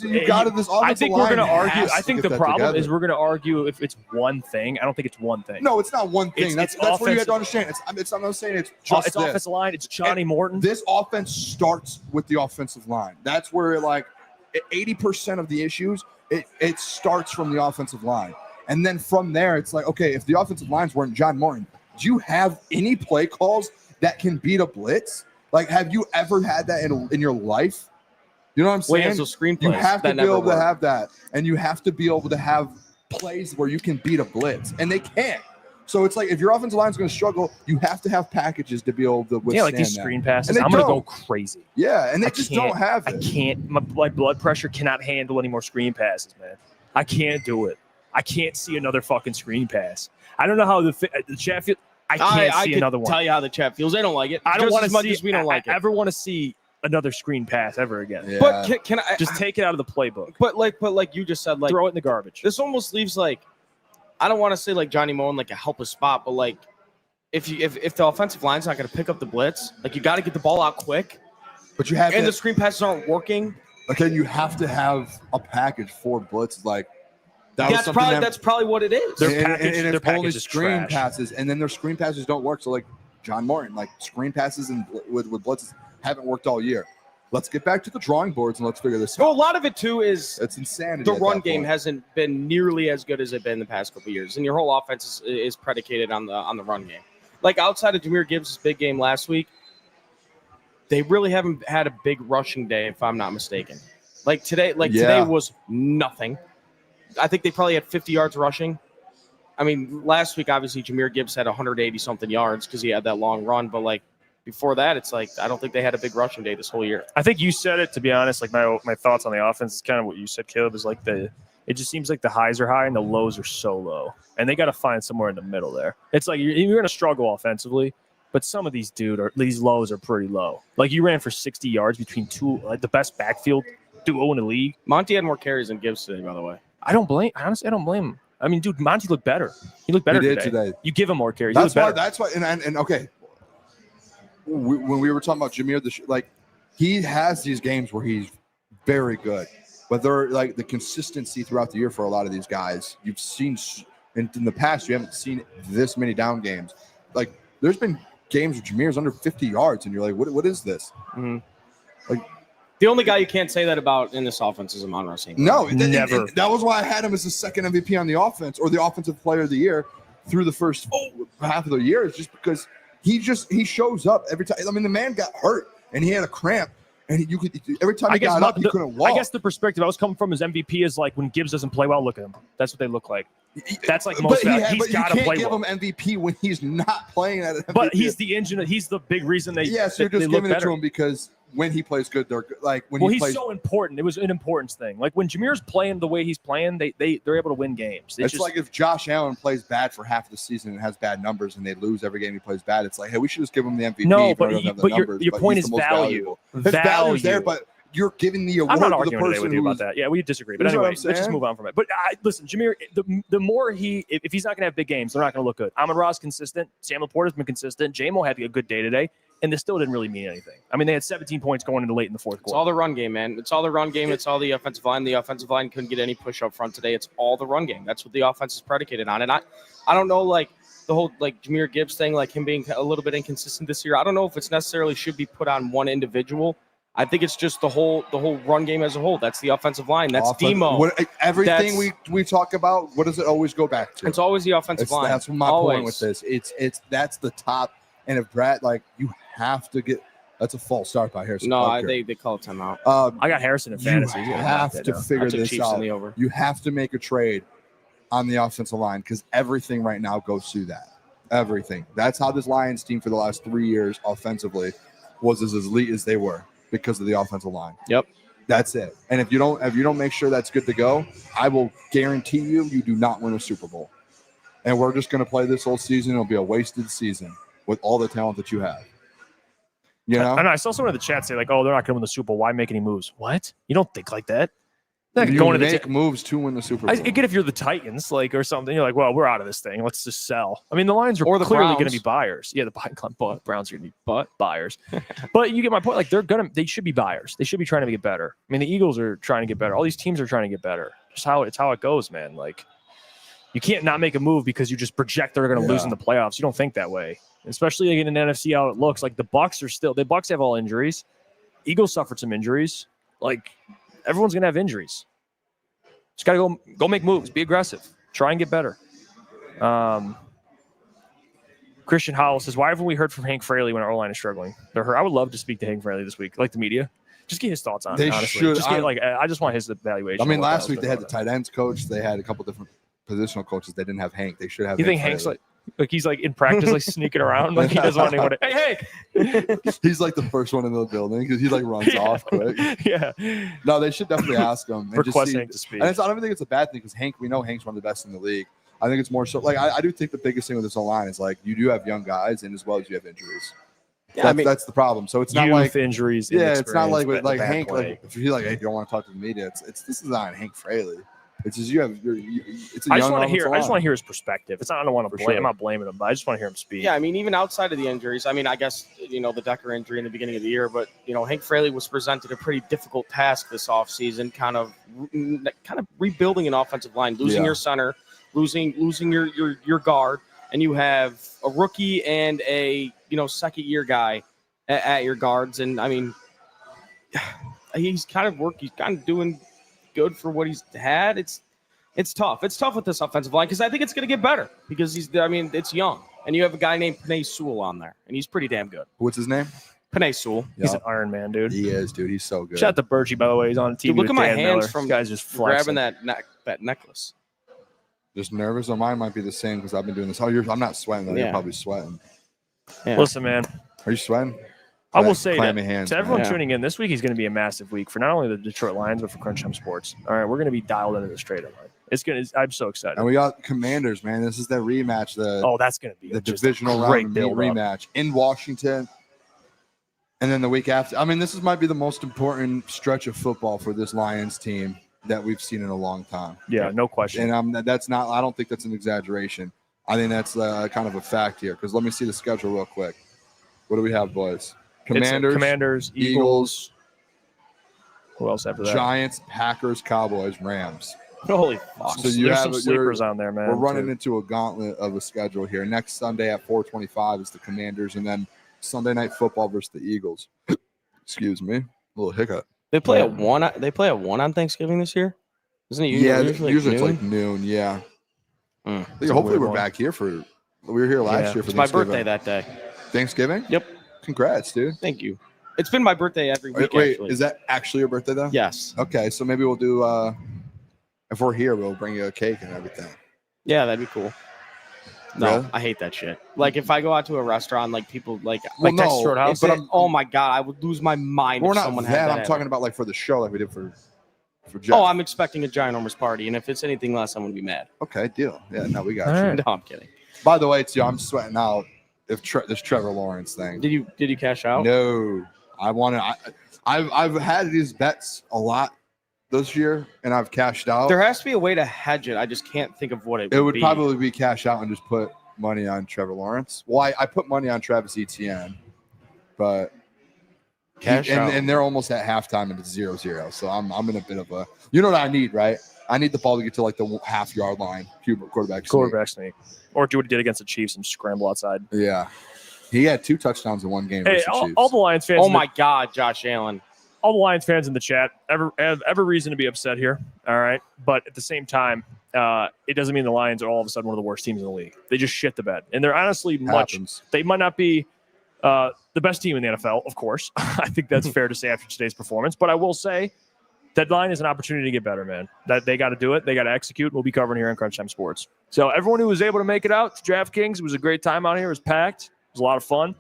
you got this offensive line. I think we're going to argue. has I to think get the that problem together. is we're going to argue if it's one thing. I don't think it's one thing. No, it's not one thing. It's That's where you have to offensive- understand. I'm not saying it's just It's this. offensive line. It's Johnny Morton. This offense starts with the offensive line. That's where like 80% of the issues it starts from the offensive line, and then from there it's like, okay, if the offensive lines weren't John Morton, do you have any play calls that can beat a blitz? Like, have you ever had that in your life? You know what I'm saying? Wait, so screenplays. You have to that be able never to worked. have that, and you have to be able to have plays where you can beat a blitz, and they can't. So it's like if your offensive line is going to struggle, you have to have packages to be able to withstand Yeah, like these that. screen passes. And they I'm going to go don't. crazy. Yeah, and they I just can't- don't have I it. can't. My blood pressure cannot handle any more screen passes, man. I can't do it. I can't see another fucking screen pass. I don't know how the chat feels. I can't see could another one. tell you how the chat feels. They don't like it. I don't Just want as to much see. as we don't like it. ever want to see another screen pass ever again. Yeah. But can I Just take it out of the playbook. But like you just said, like Throw it in the garbage. this almost leaves like I don't want to say like Johnny Moe in like a helpless spot, but like if the offensive line's not going to pick up the blitz, like you got to get the ball out quick, But you have and to, the screen passes aren't working. again, you have to have a package for blitz. Like that was something That's probably what it is. Their and package- it's their only package is screen trash. passes, and then their screen passes don't work. So like John Morton, like screen passes and with blitzes haven't worked all year. let's get back to the drawing boards and let's figure this So a out. lot of it too is It's insanity. the at run that game point. hasn't been nearly as good as it's been the past couple of years, and your whole offense is predicated on the run game. Like outside of Jahmyr Gibbs' big game last week, they really haven't had a big rushing day, if I'm not mistaken. Like today was nothing. I think they probably had 50 yards rushing. I mean, last week obviously Jahmyr Gibbs had 180 something yards because he had that long run, but like before that, it's like I don't think they had a big rushing day this whole year. I think you said it, to be honest. Like my thoughts on the offense is kind of what you said, Caleb, is like it just seems like the highs are high and the lows are so low. And they got to find somewhere in the middle there. It's like you're going to struggle offensively, but some of these these lows are pretty low. Like you ran for 60 yards between the best backfield duo in the league. Monty had more carries than Gibbs today, by the way. Honestly, I don't blame him. I mean, dude, Monty looked better. He looked better He did today. today. You give him more carries. That's why. And okay, when we were talking about Jahmyr, like he has these games where he's very good, but they're like the consistency throughout the year for a lot of these guys. You've seen in the past, you haven't seen this many down games. Like there's been games where Jahmyr's under 50 yards, and you're like, what is this? Mm-hmm. Like. The only guy you can't say that about in this offense is Amon-Ra St. Brown. No, never. That was why I had him as the second MVP on the offense or the offensive player of the year through the first half of the year. Is just because he shows up every time. I mean, the man got hurt and he had a cramp, and every time he got up, he couldn't walk. I guess the perspective I was coming from as MVP is like when Gibbs doesn't play well, look at him. That's what they look like. That's like most. He's got to play give well. him MVP when he's not playing at MVP. But he's the engine. He's the big reason they. Yes, you're just giving it to him because when he plays good, they're good. Like when he plays, he's so important. It was an importance thing. Like when Jahmyr's playing the way he's playing, they're able to win games. It's like if Josh Allen plays bad for half the season and has bad numbers, and they lose every game he plays bad. It's like, hey, we should just give him the MVP. No, but your point is value. His value's there, but you're giving the award I'm not to the arguing today person with you about that. Yeah, we disagree. But You know anyway, what I'm let's just saying? move on from it. But listen, Jahmyr, the more if he's not going to have big games, they're not going to look good. Amon-Ra's consistent. Sam Laporta's been consistent. J-Mo had a good day today, and this still didn't really mean anything. I mean, they had 17 points going into late in the fourth It's quarter. all the run game, man. It's all the run game. It's all the offensive line. The offensive line couldn't get any push up front today. It's all the run game. That's what the offense is predicated on. And I don't know, like the whole like Jahmyr Gibbs thing, like him being a little bit inconsistent this year. I don't know if it's necessarily should be put on one individual. I think it's just the whole run game as a whole. That's the offensive line. That's Demo. Everything we talk about, what does it always go back to? It's always the offensive line. That's my point with this. That's the top. And if Brad, like, you have to get. That's a false start by Harrison. No, they call it timeout. I got Harrison in fantasy. You have to figure this out. You have to make a trade on the offensive line because everything right now goes through that. Everything. That's how this Lions team for the last 3 years offensively was as elite as they were because of the offensive line. Yep. That's it. And if you don't make sure that's good to go, I will guarantee you do not win a Super Bowl. And we're just going to play this whole season. It'll be a wasted season with all the talent that you have. You know? I saw someone in the chat say like, "Oh, they're not going to win the Super Bowl. Why make any moves?" What? You don't think like that? You going to make moves to win the Super Bowl. I get if you're the Titans, like or something. You're like, well, we're out of this thing. Let's just sell. I mean, the Lions are clearly going to be buyers. Yeah, the Browns are going to be buyers. But you get my point. Like they should be buyers. They should be trying to get better. I mean, the Eagles are trying to get better. All these teams are trying to get better. Just how it goes, man. Like you can't not make a move because you just project they're going to lose in the playoffs. You don't think that way. Especially in an NFC, how it looks like the Bucks have all injuries. Eagles suffered some injuries. Like everyone's gonna have injuries. Just gotta go make moves, be aggressive, try and get better. Christian Howell says, "Why haven't we heard from Hank Fraley when our O-line is struggling?" I would love to speak to Hank Fraley this week, like the media. Just get his thoughts on it. Honestly. Should. I just want his evaluation. I mean, last week they had the tight ends coach. They had a couple different positional coaches. They didn't have Hank. They should have. You think Hank's like he's like in practice, like sneaking around, like he doesn't want anyone to, hey Hank. He's like the first one in the building because he like runs off quick. Yeah. No, they should definitely ask him. Request Hank to speak. And I don't even think it's a bad thing because we know Hank's one of the best in the league. I think it's more so like I do think the biggest thing with this line is like you do have young guys and as well as you have injuries. Yeah, that's the problem. So it's not like injuries. Yeah, it's not like with Hank. Like, if you're like, hey, you don't want to talk to the media. This is not Hank Fraley. It's just it's a I young just want to hear his perspective. It's not. I don't want to blame. Sure. I'm not blaming him, but I just want to hear him speak. Yeah, I mean, even outside of the injuries, I mean, I guess the Decker injury in the beginning of the year, but Hank Fraley was presented a pretty difficult task this offseason, kind of rebuilding an offensive line, losing your center, losing your guard, and you have a rookie and a second year guy at your guards, and I mean, he's kind of doing good for what he's had. It's tough. It's tough with this offensive line because I think it's going to get better because it's young. And you have a guy named Penei Sewell on there, and he's pretty damn good. What's his name? Penei Sewell. He's an Iron Man, dude. He is, dude. He's so good. Shout out to Birchie, by the way. He's on TV. Dude, look with at my Dan hands Miller. from This guy's just flexing. grabbing that necklace. Just nervous. Or mine might be the same because I've been doing this all year. I'm not sweating, though. Yeah. You're probably sweating. Yeah. Listen, man. Are you sweating? I will say Clammy that hands, to everyone man. tuning in, this week is going to be a massive week for not only the Detroit Lions, but for Crunch Time Sports. All right, we're going to be dialed into the straight line. I'm so excited. And we got Commanders, man. This is their rematch. That's going to be the just divisional a great round build-up. rematch in Washington. And then the week after, I mean, this might be the most important stretch of football for this Lions team that we've seen in a long time. Yeah, no question. And that's not, I don't think that's an exaggeration. I think that's kind of a fact here because let me see the schedule real quick. What do we have, boys? Commanders, Eagles. Who else after that? Giants, Packers, Cowboys, Rams. Holy fuck. So There's some sleepers on there, man. We're running too. into a gauntlet of a schedule here. Next Sunday at 4:25 is the Commanders, and then Sunday Night Football versus the Eagles. Excuse me, a little hiccup. They play at 1. They play at 1 on Thanksgiving this year. Isn't it usually usually it's noon? like noon. Yeah. Mm. Hopefully we're back here we were here last year for It's my Thanksgiving. birthday that day. Thanksgiving? Yep. Congrats, dude. Thank you. It's been my birthday every week. Wait, actually. is that actually your birthday though? Yes. Okay, so maybe we'll do. If we're here, we'll bring you a cake and everything. Yeah, that'd be cool. No, Really? I hate that shit. Like if I go out to a restaurant, like people like Well, Texas no, Roadhouse? but I'm, oh my god, I would lose my mind. we're if not someone that. had that. I'm talking about like for the show, like we did for Jeff. Oh, I'm expecting a ginormous party, and if it's anything less, I'm gonna be mad. Okay, deal. Yeah, no, we got All you. right. No, I'm kidding. By the way, too, I'm sweating out if this Trevor Lawrence thing. Did you cash out? No, I want to. I've had these bets a lot this year, and I've cashed out. There has to be a way to hedge it. I just can't think of what it It would be. probably be cash out and just put money on Trevor Lawrence. Well, I put money on Travis Etienne, but Cash out. and they're almost at halftime and it's 0-0. So I'm in a bit of a. You know what I need, right? I need the ball to get to like the half-yard line. Quarterback. sneak. Or do what he did against the Chiefs and scramble outside. Yeah, he had 2 touchdowns in one game. Hey, versus the Chiefs. all the Lions fans. Oh my god, Josh Allen. All the Lions fans in the chat have every reason to be upset here. All right, but at the same time, it doesn't mean the Lions are all of a sudden one of the worst teams in the league. They just shit the bed, and they're honestly Happens. They might not be the best team in the NFL, of course. I think that's fair to say after today's performance. But I will say, deadline is an opportunity to get better, man. That they got to do it. They got to execute. We'll be covering here on Crunch Time Sports. So everyone who was able to make it out to DraftKings, it was a great time out here. It was packed. It was a lot of fun.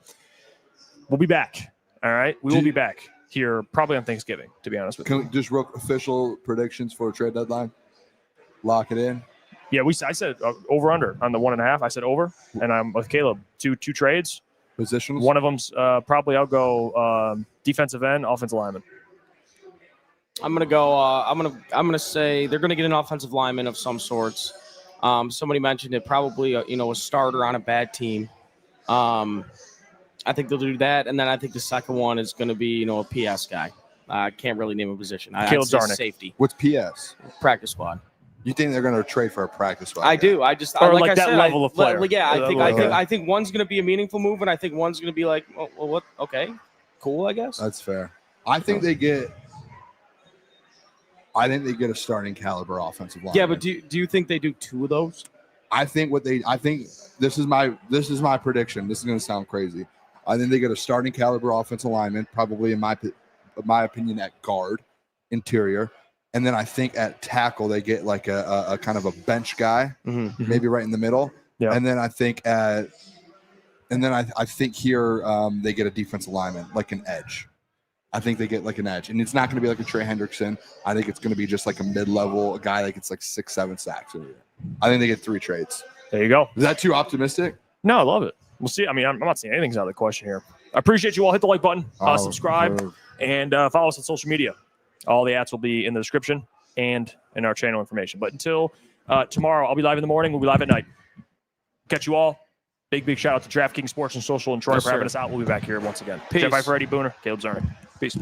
We'll be back. All right, we will be back here probably on Thanksgiving. To be honest with you. Can we just real official predictions for a trade deadline? Lock it in. Yeah, I said over under on the 1.5. I said over, and I'm with Caleb. Two trades. Positions. One of them's probably I'll go defensive end, offensive lineman. I'm gonna go. I'm gonna say they're gonna get an offensive lineman of some sorts. Somebody mentioned it, probably a starter on a bad team. I think they'll do that, and then I think the second one is going to be a PS guy. I can't really name a position. Caleb Czarnik. Safety, What's PS? practice squad. You think they're going to trade for a practice squad? I do. I just Or like like I that said, level of player. Yeah, Okay. I think one's going to be a meaningful move, and I think one's going to be like, well, what? Okay, cool, I guess. That's fair. I think they get a starting caliber offensive line. Yeah, but do you think they do 2 of those? I think this is my prediction. This is going to sound crazy. I think they get a starting caliber offensive lineman, probably in my opinion at guard, interior, and then I think at tackle they get like a kind of a bench guy, maybe right in the middle. Yeah. And then I think I think here they get a defensive lineman, like an edge. I think they get like an edge, and it's not going to be like a Trey Hendrickson. I think it's going to be just like a mid-level guy that gets like 6-7 sacks. I think they get 3 trades. There you go. Is that too optimistic? No, I love it. We'll see. I mean, I'm not saying anything's out of the question here. I appreciate you all. Hit the like button, subscribe, and follow us on social media. All the ads will be in the description and in our channel information. But until tomorrow, I'll be live in the morning. We'll be live at night. Catch you all. Big shout out to DraftKings Sports and Social and Troy for having us out. We'll be back here once again. Peace. Jeff Iafrate, Booner, Caleb Czarnik. Peace.